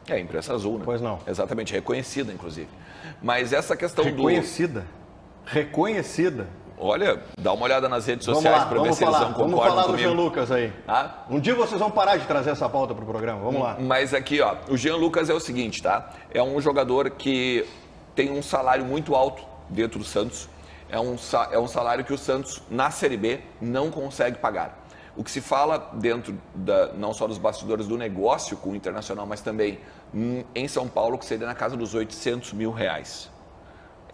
É, imprensa azul, né? Pois não. Exatamente, reconhecida, inclusive. Mas essa questão Reconhecida. Reconhecida. Olha, dá uma olhada nas redes sociais para ver se eles não concordam Vamos falar do comigo. Jean Lucas aí. Ah? Um dia vocês vão parar de trazer essa pauta pro programa. Vamos lá. Mas aqui, ó, o Jean Lucas é o seguinte, tá? É um jogador que tem um salário muito alto dentro do Santos. É um salário que o Santos, na Série B, não consegue pagar. O que se fala dentro, não só dos bastidores do negócio com o Internacional, mas também em São Paulo, que seria na casa dos R$800 mil.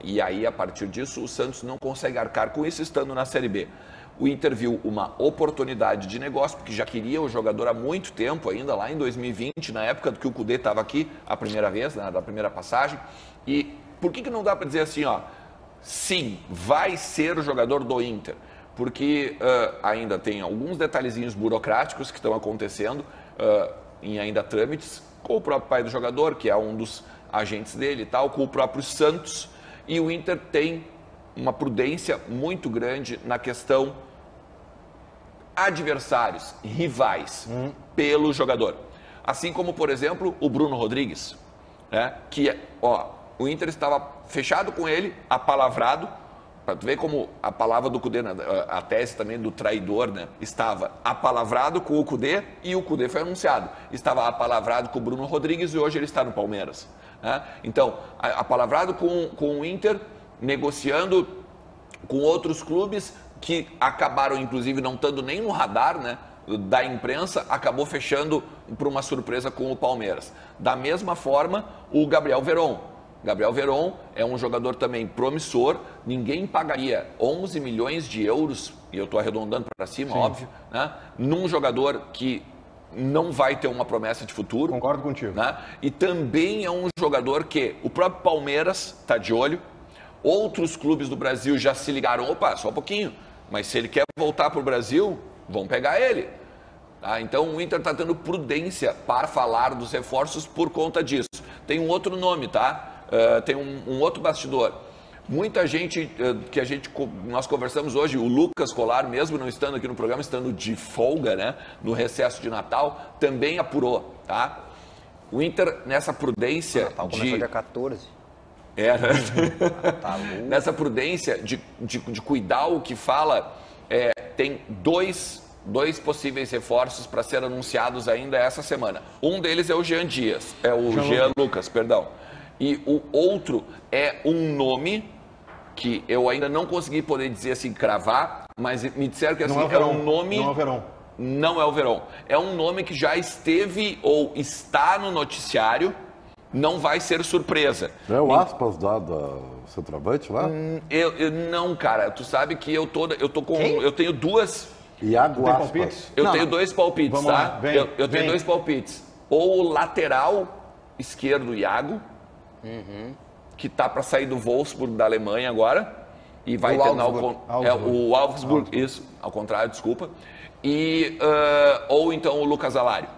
E aí, a partir disso, o Santos não consegue arcar com isso estando na Série B. O Inter viu uma oportunidade de negócio, porque já queria o jogador há muito tempo, ainda lá em 2020, na época que o Cudê estava aqui a primeira vez, né, da primeira passagem. E por que não dá para dizer assim, ó, sim, vai ser o jogador do Inter? Porque ainda tem alguns detalhezinhos burocráticos que estão acontecendo em ainda trâmites, com o próprio pai do jogador, que é um dos agentes dele e tal, com o próprio Santos. E o Inter tem uma prudência muito grande na questão adversários, rivais, pelo jogador. Assim como, por exemplo, o Bruno Rodrigues, né? Que, o Inter estava fechado com ele, apalavrado, para tu ver como a palavra do Cudê, a tese também do traidor, né? Estava apalavrado com o Cudê e o Cudê foi anunciado. Estava apalavrado com o Bruno Rodrigues e hoje ele está no Palmeiras. Né? Então, apalavrado com o Inter, negociando com outros clubes que acabaram, inclusive, não estando nem no radar, né, da imprensa, acabou fechando por uma surpresa com o Palmeiras. Da mesma forma, o Gabriel Veron. Gabriel Veron é um jogador também promissor, ninguém pagaria 11 milhões de euros, e eu estou arredondando para cima, sim, óbvio, né, num jogador que não vai ter uma promessa de futuro. Concordo contigo. Né? E também é um jogador que o próprio Palmeiras está de olho, outros clubes do Brasil já se ligaram, opa, só um pouquinho, mas se ele quer voltar para o Brasil, vão pegar ele. Tá? Então o Inter está tendo prudência para falar dos reforços por conta disso. Tem um outro nome, tá? Tem um outro bastidor. Muita gente nós conversamos hoje, o Lucas Colar, mesmo não estando aqui no programa, estando de folga, né, no recesso de Natal, também apurou, tá? O Inter, nessa prudência Natal começou dia 14. Né? Tá nessa prudência de cuidar o que fala, tem dois possíveis reforços para ser anunciados ainda essa semana. Um deles é o Jean Lucas, perdão. E o outro é um nome que eu ainda não consegui poder dizer assim, cravar, mas me disseram que assim, é um nome... Não é o Veron. Não é o Veron. É um nome que já esteve ou está no noticiário, não vai ser surpresa. Não é o Aspas da centroavante lá? Não, cara. Tu sabe que eu tenho duas... Iago Aspas. Eu tenho dois palpites, vamos tá? Lá, eu tenho dois palpites. Ou o lateral esquerdo, Iago, que tá para sair do Wolfsburg da Alemanha agora e vai terminar o Augsburg, isso, ao contrário, desculpa. E ou então o Lucas Alário.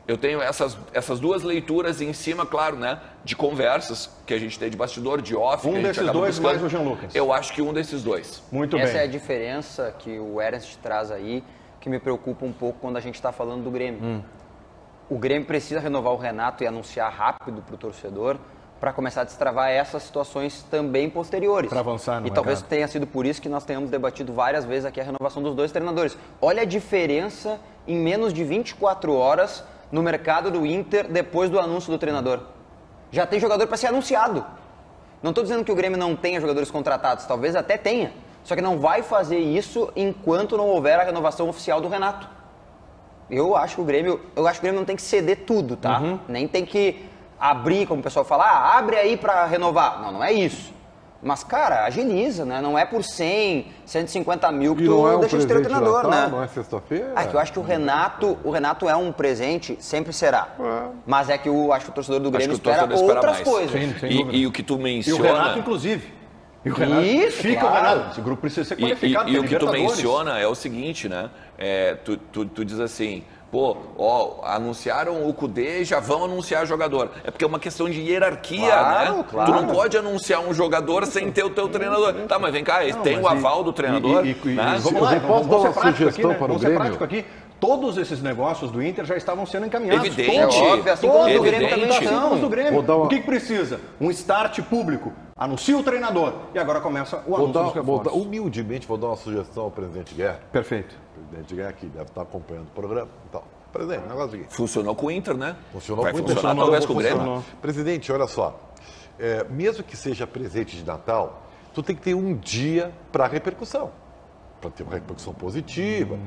Eu tenho essas duas leituras em cima, claro, né, de conversas que a gente tem de bastidor, de off. Um desses dois mais o Jean Lucas. Eu acho que um desses dois. Muito bem. Essa é a diferença que o Ernst traz aí, que me preocupa um pouco quando a gente está falando do Grêmio. O Grêmio precisa renovar o Renato e anunciar rápido para o torcedor, para começar a destravar essas situações também posteriores. Para avançar no E talvez tenha sido por isso que nós tenhamos debatido várias vezes aqui a renovação dos dois treinadores. Olha a diferença em menos de 24 horas no mercado do Inter depois do anúncio do treinador. Já tem jogador para ser anunciado. Não estou dizendo que o Grêmio não tenha jogadores contratados, talvez até tenha. Só que não vai fazer isso enquanto não houver a renovação oficial do Renato. Eu acho que o Grêmio não tem que ceder tudo, tá? Nem tem que abrir, como o pessoal fala, abre aí para renovar. Não é isso. Mas, cara, agiliza, né? Não é por 100, 150 mil que tu deixa de ter o treinador, né? Não é sexta-feira? Que eu acho que o Renato é um presente, sempre será. Mas é que eu acho que o torcedor do Grêmio espera outras coisas. E o que tu menciona... E o Renato, inclusive. E o Renato, isso, claro. O Renato. Esse grupo precisa ser qualificado. E o que tu menciona é o seguinte, né? Tu diz assim, Pô, ó, anunciaram o Cudê, já vão anunciar jogador. É porque é uma questão de hierarquia, né? Claro. Tu não pode anunciar um jogador sem ter o teu treinador. Tá, mas vem cá, tem o aval do treinador. Né? Vamos lá, posso dar uma sugestão aqui, né? para o Grêmio? Prático aqui. Todos esses negócios do Inter já estavam sendo encaminhados. Evidente. Todos, Óbvio, assim como todos, do Grêmio também assim como os do Grêmio. Vou O que precisa? Um start público. Anuncia o treinador. E agora começa o anúncio dos reforços. Humildemente, vou dar uma sugestão ao presidente Guerra. Perfeito. O presidente Guerra aqui deve estar acompanhando o programa. Então, presidente, o negócio é o seguinte. Funcionou com o Inter, né? Funcionou Vai com o Inter. funcionar talvez com o Grêmio. Presidente, olha só. Mesmo que seja presente de Natal, tu tem que ter um dia para repercussão. Para ter uma repercussão positiva.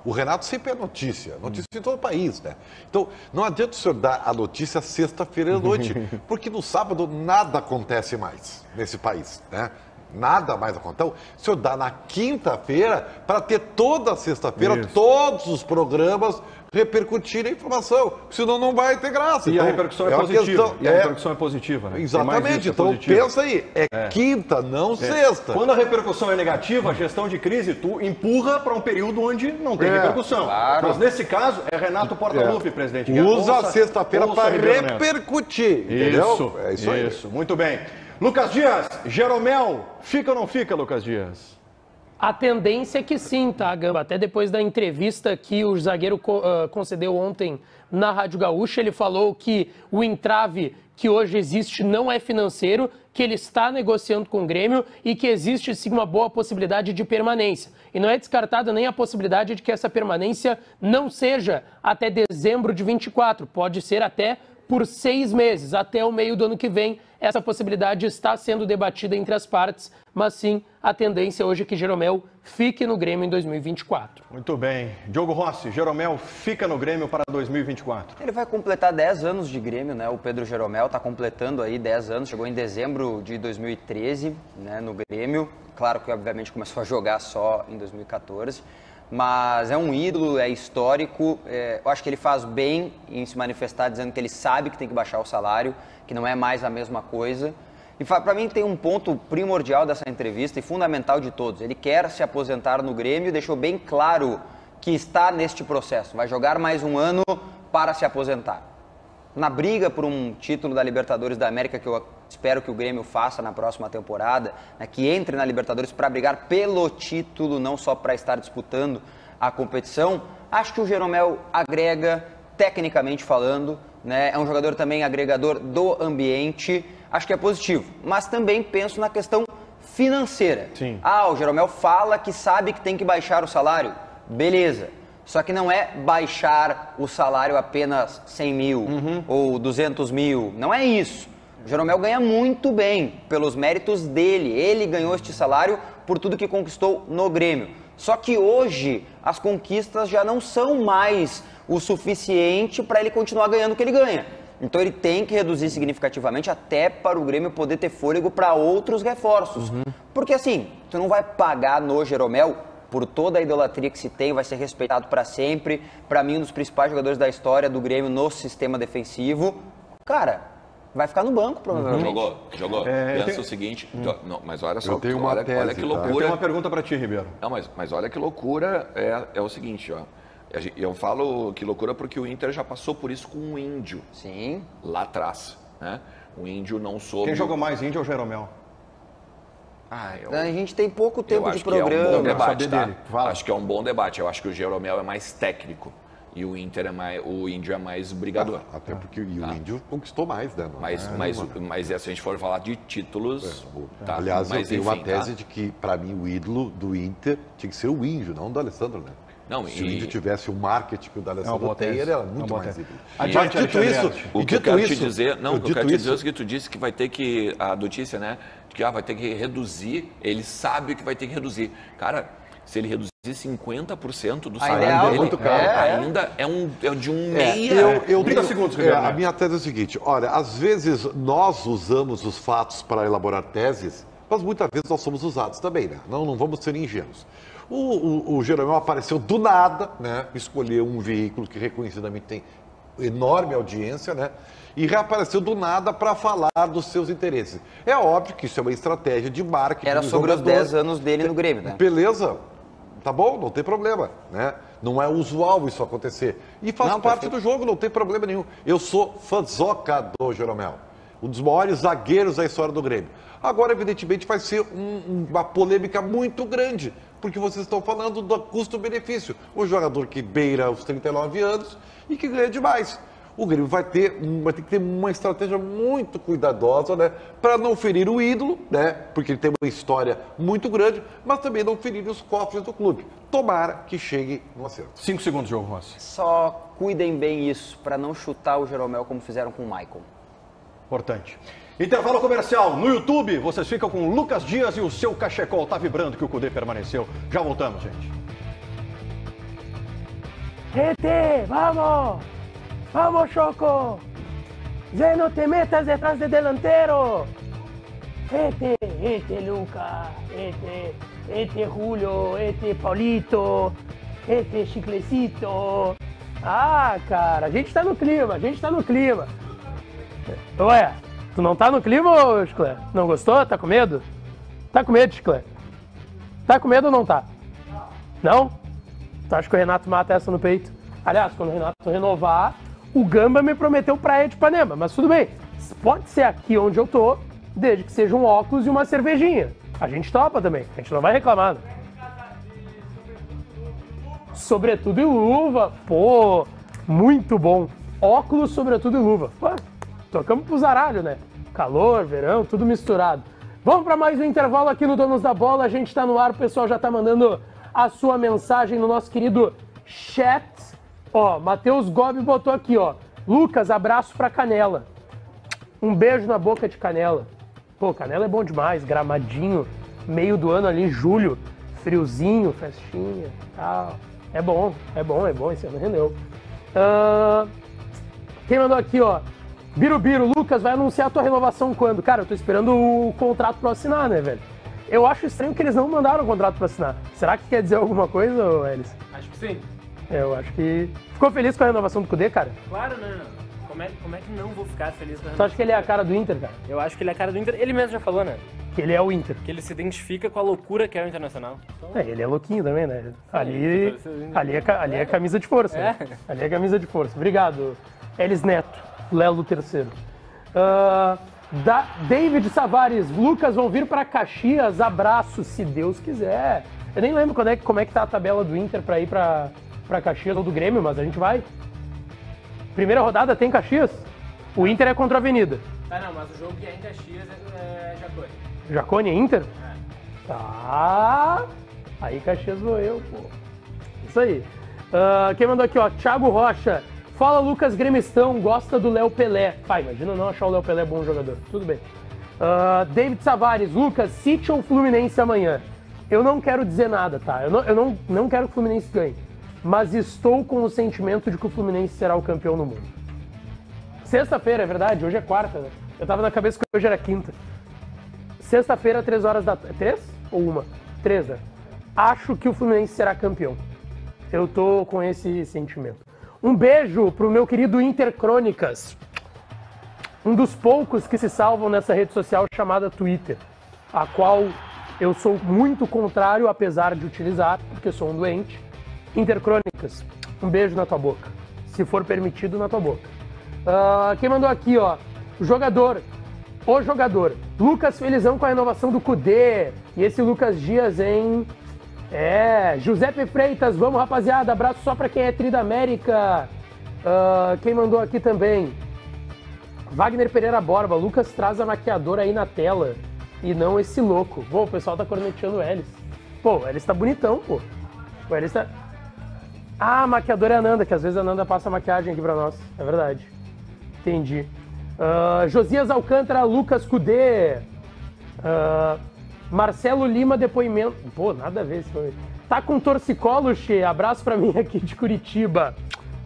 O Renato sempre é notícia em todo o país, né? Então, não adianta o senhor dar a notícia sexta-feira à noite, porque no sábado nada acontece mais nesse país, né? Nada mais acontece. Então, o senhor dá na quinta-feira para ter toda sexta-feira todos os programas repercutirem a informação, senão não vai ter graça. E então, a repercussão é positiva. Questão, a repercussão é positiva, né? Exatamente. Então, pensa aí, quinta, não sexta. Quando a repercussão é negativa, a gestão de crise, tu empurra para um período onde não tem repercussão. Claro. Mas nesse caso, é Renato Portaluppi, presidente. Usa a sexta-feira para Ribeiro Neto. repercutir, entendeu? Isso, É isso aí. Isso, muito bem. Lucas Dias, Jeromel, fica ou não fica, Lucas Dias? A tendência é que sim, tá, Gamba? Até depois da entrevista que o zagueiro concedeu ontem na Rádio Gaúcha, ele falou que o entrave que hoje existe não é financeiro, que ele está negociando com o Grêmio e que existe sim uma boa possibilidade de permanência. E não é descartada nem a possibilidade de que essa permanência não seja até dezembro de 24, pode ser até por 6 meses, até o meio do ano que vem. Essa possibilidade está sendo debatida entre as partes, mas sim, a tendência hoje é que Jeromel fique no Grêmio em 2024. Muito bem. Diogo Rossi, Jeromel fica no Grêmio para 2024. Ele vai completar 10 anos de Grêmio, né? O Pedro Jeromel está completando aí 10 anos, chegou em dezembro de 2013, né, no Grêmio. Claro que, obviamente, começou a jogar só em 2014. Mas é um ídolo, é histórico, eu acho que ele faz bem em se manifestar dizendo que ele sabe que tem que baixar o salário, que não é mais a mesma coisa. E para mim tem um ponto primordial dessa entrevista e fundamental de todos. Ele quer se aposentar no Grêmio, deixou bem claro que está neste processo, vai jogar mais um ano para se aposentar. Na briga por um título da Libertadores da América, que eu espero que o Grêmio faça na próxima temporada, né, que entre na Libertadores para brigar pelo título, não só para estar disputando a competição, acho que o Jeromel agrega, tecnicamente falando, né, é um jogador também agregador do ambiente, acho que é positivo, mas também penso na questão financeira. Sim. O Jeromel fala que sabe que tem que baixar o salário, beleza. Só que não é baixar o salário apenas 100 mil ou 200 mil, não é isso. O Jeromel ganha muito bem pelos méritos dele, ele ganhou este salário por tudo que conquistou no Grêmio. Só que hoje as conquistas já não são mais o suficiente para ele continuar ganhando o que ele ganha. Então ele tem que reduzir significativamente até para o Grêmio poder ter fôlego para outros reforços. Porque assim, tu não vai pagar no Jeromel por toda a idolatria que se tem, vai ser respeitado para sempre. Para mim, um dos principais jogadores da história do Grêmio no sistema defensivo. Cara, vai ficar no banco, provavelmente. Jogou. Pensa o seguinte, não, mas olha só, Eu tenho uma tese, olha que tá? loucura. Eu tenho uma pergunta para ti, Ribeiro. Não, mas olha que loucura é o seguinte, ó. Eu falo que loucura porque o Inter já passou por isso com o Índio. Sim. Lá atrás, né? O Índio não soube... Quem jogou mais, Índio ou Jeromel? A gente tem pouco tempo de programa. É um bom debate, saber tá? dele. Fala. Acho que é um bom debate. Eu acho que o Jeromel é mais técnico e o Índio é mais brigador. Até porque o Índio conquistou mais, né? Mas se a gente for falar de títulos... Tá, Aliás, mas, eu tenho enfim, uma tese tá? de que, para mim, o ídolo do Inter tinha que ser o Índio, não o do Alessandro, né? Não, Se o Índio tivesse o marketing que o D'Alessandro boa tem, tese. ele era É uma muito boa mais tese. ídolo. Adiante, Mas dito Alexandre isso, Hertz. O que eu quero te dizer, dito é o que tu disse que vai ter que, a notícia, né, que vai ter que reduzir, ele sabe que vai ter que reduzir. Cara, se ele reduzir 50% do Ainda salário dele, muito caro. ainda é de um meia. 30 segundos, Ribeiro. A minha tese é o seguinte, olha, às vezes nós usamos os fatos para elaborar teses, mas muitas vezes nós somos usados também, né? Não vamos ser ingênuos. O Jeromel apareceu do nada, né? Escolheu um veículo que reconhecidamente tem enorme audiência, né? E reapareceu do nada para falar dos seus interesses. É óbvio que isso é uma estratégia de marketing. Era sobre os 10 anos dele no Grêmio, né? Beleza, tá bom, não tem problema, né? Não é usual isso acontecer. E faz parte do jogo, não tem problema nenhum. Eu sou fãzoca do Jeromel, um dos maiores zagueiros da história do Grêmio. Agora, evidentemente, vai ser uma polêmica muito grande, porque vocês estão falando do custo-benefício. O jogador que beira os 39 anos e que ganha demais. O Grêmio vai ter que ter uma estratégia muito cuidadosa, né? Para não ferir o ídolo, né? Porque ele tem uma história muito grande, mas também não ferir os cofres do clube. Tomara que chegue no acerto. 5 segundos, Diogo Rossi. Só cuidem bem isso, para não chutar o Jeromel como fizeram com o Michael. Importante. Intervalo comercial no YouTube. Vocês ficam com o Lucas Dias e o seu cachecol. Tá vibrando que o Cudê permaneceu. Já voltamos, gente. Gente, vamos! Vamos, Choco! Zé, no te metas detrás de delantero! Lucas, Julio, Paulito, Chiclecito. Ah, cara, a gente tá no clima, Ué, tu não tá no clima, ô Chiclé? Não gostou? Tá com medo? Tá com medo, Chiclé? Tá com medo ou não tá? Não? Tu acha que o Renato mata essa no peito? Aliás, quando o Renato renovar, o Gamba me prometeu praia de Ipanema, mas tudo bem. Pode ser aqui onde eu tô, desde que seja um óculos e uma cervejinha. A gente topa também, a gente não vai reclamar. Né? Sobretudo e luva, pô, muito bom. Óculos, sobretudo e luva. Pô, tocamos pro zaralho, né? Calor, verão, tudo misturado. Vamos para mais um intervalo aqui no Donos da Bola. A gente tá no ar, o pessoal já tá mandando a sua mensagem no nosso querido chat. Ó, Matheus Gobi botou aqui, ó. Lucas, abraço pra Canela. Um beijo na boca de Canela. Pô, Canela é bom demais, gramadinho, meio do ano ali, julho, friozinho, festinha, tal. É bom, esse ano rendeu. Quem mandou aqui, ó. Birubiru, Lucas, vai anunciar a tua renovação quando? Cara, eu tô esperando o contrato pra assinar, né, velho? Eu acho estranho que eles não mandaram o contrato pra assinar. Será que quer dizer alguma coisa, Elis? Acho que sim. Eu acho que... Ficou feliz com a renovação do Cudê, cara? Claro, não. Como é que não vou ficar feliz com a renovação? Tu acha que ele é a cara do Inter, cara? Eu acho que ele é a cara do Inter. Ele mesmo já falou, né? Que ele é o Inter. Que ele se identifica com a loucura que é o Internacional. É, ele é louquinho também, né? Ali é camisa de força. É. Né? Ali é camisa de força. Obrigado, Elis Neto, Lelo III. David Savares, Lucas, vão vir para Caxias, abraço, se Deus quiser. Eu nem lembro como é que tá a tabela do Inter para ir para Caxias ou do Grêmio, mas a gente vai. Primeira rodada tem Caxias? O Inter é contra a Avenida. Ah, não, mas o jogo que é em Caxias é Jacone. Jacone é Inter? É. Tá. Aí Caxias vou eu, pô. Isso aí. Quem mandou aqui, ó, Thiago Rocha. Fala, Lucas Gremistão, gosta do Léo Pelé. Pai, imagina não achar o Léo Pelé bom jogador. Tudo bem. David Savares, Lucas, City ou Fluminense amanhã? Eu não quero dizer nada, tá? Eu não quero que o Fluminense ganhe. Mas estou com o sentimento de que o Fluminense será o campeão no mundo. Sexta-feira, é verdade? Hoje é quarta, né? Eu tava na cabeça que hoje era quinta. Sexta-feira, 3 horas da tarde. 3 ou 1? 3, né? Acho que o Fluminense será campeão. Eu tô com esse sentimento. Um beijo pro meu querido Inter Crônicas. Um dos poucos que se salvam nessa rede social chamada Twitter. A qual eu sou muito contrário, apesar de utilizar, porque sou um doente. Inter Crônicas, um beijo na tua boca. Se for permitido, na tua boca. Quem mandou aqui, ó. O jogador. Lucas felizão com a renovação do Cudê. E esse Lucas Dias, hein? Giuseppe Freitas, vamos rapaziada, abraço só pra quem é tri da América. Quem mandou aqui também? Wagner Pereira Borba, Lucas traz a maquiadora aí na tela e não esse louco. Pô, o pessoal tá corneteando o Elis. Pô, o Elis tá bonitão, pô. O Elis tá... Ah, a maquiadora é a Nanda, que às vezes a Nanda passa maquiagem aqui pra nós. É verdade. Entendi. Josias Alcântara, Lucas Cudê. Marcelo Lima, depoimento... Pô, nada a ver esse nome. Tá com torcicolo, Che. Abraço pra mim aqui de Curitiba.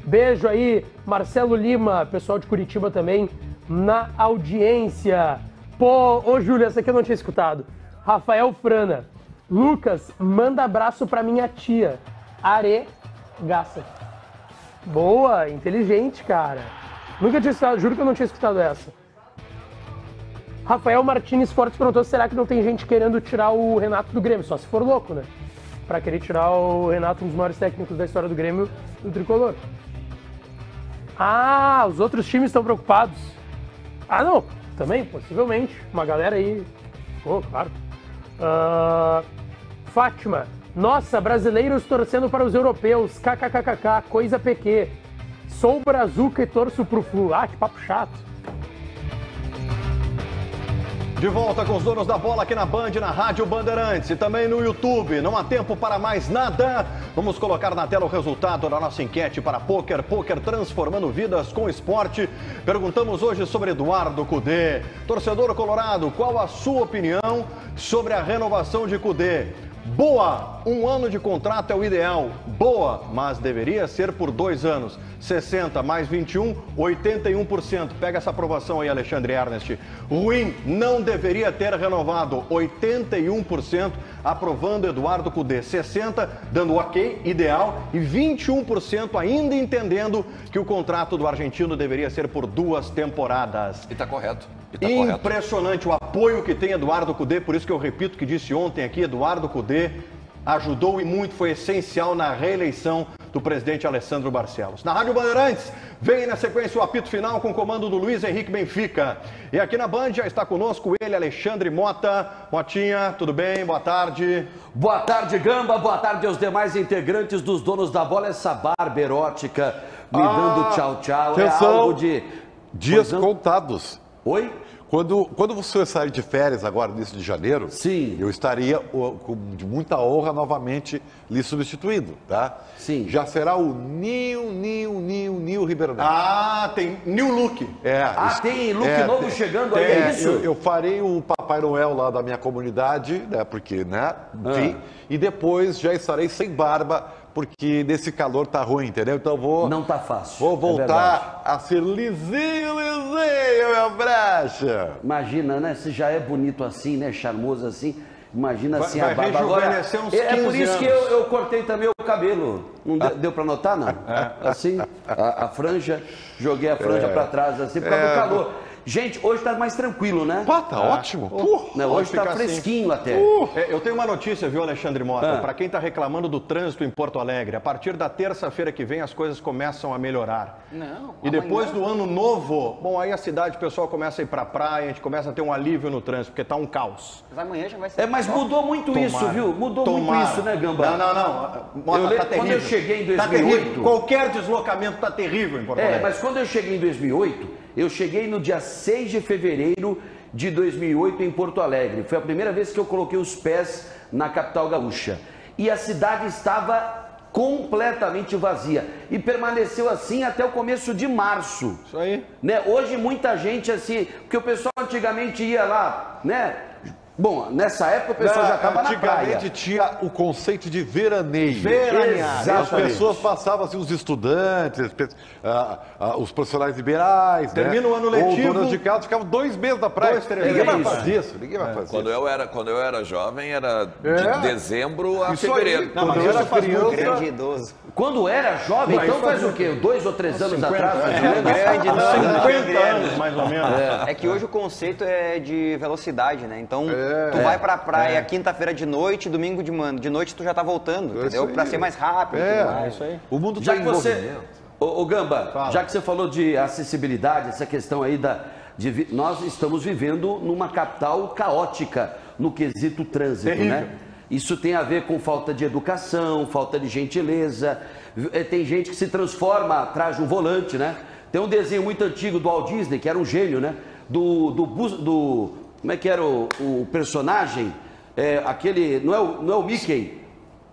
Beijo aí, Marcelo Lima, pessoal de Curitiba também, na audiência. Pô, ô Júlio, essa aqui eu não tinha escutado. Rafael Frana. Lucas, manda abraço pra minha tia. Aregaça. Boa, inteligente, cara. Nunca tinha escutado, juro que eu não tinha escutado essa. Rafael Martins Fortes perguntou, será que não tem gente querendo tirar o Renato do Grêmio? Só se for louco, né? para querer tirar o Renato, um dos maiores técnicos da história do Grêmio, do tricolor. Ah, os outros times estão preocupados. Ah, não, também, possivelmente. Uma galera aí. Pô, claro. Fátima. Nossa, brasileiros torcendo para os europeus. KKKKK, coisa PQ. Sou brazuca e torço pro Flu. Ah, que papo chato. De volta com os donos da bola aqui na Band, na Rádio Bandeirantes e também no YouTube. Não há tempo para mais nada. Vamos colocar na tela o resultado da nossa enquete para Poker. Poker transformando vidas com esporte. Perguntamos hoje sobre Eduardo Cudê. Torcedor colorado, qual a sua opinião sobre a renovação de Cudê? Boa, 1 ano de contrato é o ideal. Boa, mas deveria ser por 2 anos. 60 mais 21, 81%. Pega essa aprovação aí, Alexandre Ernest. Ruim, não deveria ter renovado. 81% aprovando Eduardo Cudê. 60% dando ok, ideal. E 21% ainda entendendo que o contrato do argentino deveria ser por 2 temporadas. E tá correto. Impressionante o apoio que tem Eduardo Cudê, por isso que eu repito o que disse ontem aqui, Eduardo Cudê ajudou e muito, foi essencial na reeleição do presidente Alessandro Barcelos. Na Rádio Bandeirantes, vem na sequência o apito final com o comando do Luiz Henrique Benfica. E aqui na Band já está conosco ele, Alexandre Mota. Motinha, tudo bem? Boa tarde. Boa tarde, Gamba. Boa tarde aos demais integrantes dos donos da bola. Essa barba erótica me dando tchau, tchau. Atenção. É algo de... Dias contados. Oi? Quando você sair de férias agora, início de janeiro, sim, eu estaria de muita honra novamente lhe substituindo, tá? Sim. Já será o Nil Ribeiro Neto. Ah, tem New Look. Tem look novo chegando aí, é isso? Eu farei o Papai Noel lá da minha comunidade, né? Porque, né? Enfim, e depois já estarei sem barba, porque nesse calor tá ruim, entendeu? Então não tá fácil. Vou voltar a ser lisinho, meu bracha. Imagina, né? Se já é bonito assim, né? Charmoso assim. Imagina assim vai a barba. Agora, uns 15 é por isso anos. que eu cortei também o cabelo. Não deu pra notar, não? Assim, a franja, joguei a franja pra trás, assim, por causa do calor. Gente, hoje tá mais tranquilo, né? Pô, tá ótimo. Hoje tá fresquinho assim. até. Eu tenho uma notícia, viu, Alexandre Mota? Para quem está reclamando do trânsito em Porto Alegre, a partir da terça-feira que vem as coisas começam a melhorar. Não. E depois do ano novo, bom, aí a cidade, o pessoal começa a ir para a praia, a gente começa a ter um alívio no trânsito, porque tá um caos. Mas amanhã já vai ser. Mas mudou muito isso, viu? Mudou muito isso, né, Gamba? Não. Mota, tá terrível. Quando eu cheguei em 2008... Tá terrível. Qualquer deslocamento tá terrível em Porto Alegre. Mas quando eu cheguei em 2008... Eu cheguei no dia 6 de fevereiro de 2008 em Porto Alegre. Foi a primeira vez que eu coloquei os pés na capital gaúcha. E a cidade estava completamente vazia. E permaneceu assim até o começo de março. Isso aí. Né? Hoje muita gente assim... Porque o pessoal antigamente ia lá, né? Bom, nessa época o pessoal já estava na praia. Antigamente tinha o conceito de veraneio. Veranear. As pessoas passavam assim, os estudantes, os profissionais liberais, termina o ano letivo. Ou donas de casa, ficavam 2 meses na praia. Ninguém vai fazer isso. Ninguém vai fazer isso. Quando eu era jovem, era de dezembro a fevereiro. Não, mas isso faz muito Grande idoso. Quando era jovem, então faz o quê? 2 ou 3 anos atrás? Grande idoso. 50 anos, mais ou menos. É que hoje o conceito é de velocidade, né? Então, tu vai pra praia quinta-feira de noite, domingo de noite tu já tá voltando, entendeu? Pra ser mais rápido. É isso aí. O mundo Já tem que você, envolvimento. ô Gamba, já que você falou de acessibilidade, essa questão aí nós estamos vivendo numa capital caótica no quesito trânsito, terrível, né? Isso tem a ver com falta de educação, falta de gentileza. Tem gente que se transforma atrás de um volante, né? Tem um desenho muito antigo do Walt Disney, que era um gênio, né? Como é que era o personagem? Aquele, não é o Mickey,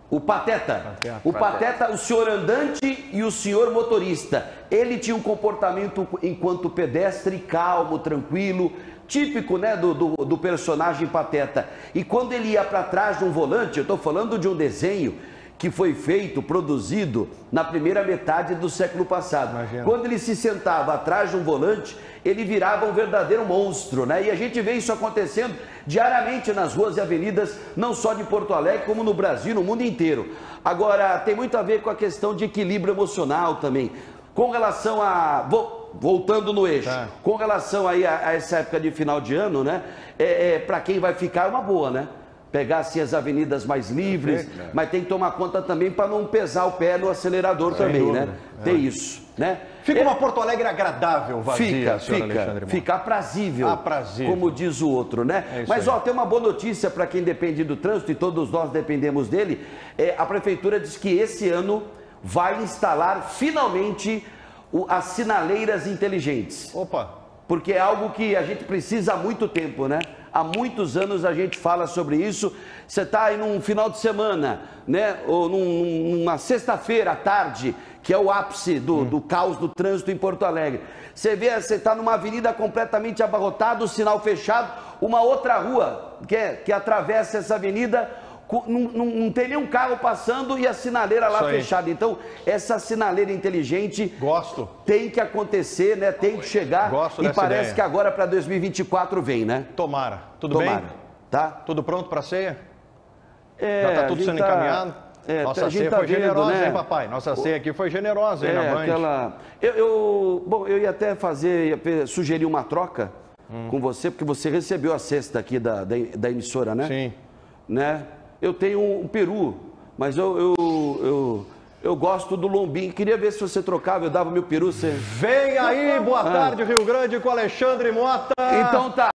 o Pateta. O Pateta, o senhor andante e o senhor motorista. Ele tinha um comportamento enquanto pedestre calmo, tranquilo, típico, né, do personagem Pateta. E quando ele ia para trás de um volante, eu estou falando de um desenho que foi feito, produzido na primeira metade do século passado. Imagina. Quando ele se sentava atrás de um volante, ele virava um verdadeiro monstro, né? E a gente vê isso acontecendo diariamente nas ruas e avenidas, não só de Porto Alegre, como no Brasil, no mundo inteiro. Agora, tem muito a ver com a questão de equilíbrio emocional também. Com relação a... Voltando no eixo, com relação aí a essa época de final de ano, né? Para quem vai ficar é uma boa, né? pegar assim as avenidas mais livres, mas tem que tomar conta também para não pesar o pé no acelerador também, dúvida. né? Tem isso, né? Fica uma Porto Alegre agradável, vazia, fica aprazível, aprazível, como diz o outro, né? Mas, ó, tem uma boa notícia para quem depende do trânsito, e todos nós dependemos dele. A Prefeitura diz que esse ano vai instalar, finalmente, as sinaleiras inteligentes. Opa! Porque é algo que a gente precisa há muito tempo, né? Há muitos anos a gente fala sobre isso. Você está aí num final de semana, né? Ou numa sexta-feira à tarde, que é o ápice do caos do trânsito em Porto Alegre. Você vê, você está numa avenida completamente abarrotada, o sinal fechado, uma outra rua que atravessa essa avenida, não tem nenhum carro passando e a sinaleira lá fechada. Então, essa sinaleira inteligente tem que acontecer, né? Tem que chegar. E parece que agora para 2024 vem, né? Tomara. Tudo bem? Tá? Tudo pronto para a ceia? Já está tudo sendo encaminhado? Nossa ceia foi generosa, né? Hein, papai? Nossa ceia aqui foi generosa, hein, na Band? Bom, eu ia até sugerir uma troca com você, porque você recebeu a cesta aqui da emissora, né? Sim. Né? Eu tenho um peru, mas eu gosto do lombinho. Queria ver se você trocava, eu dava meu peru. Vem aí, boa tarde, Rio Grande, com Alexandre Mota. Então tá.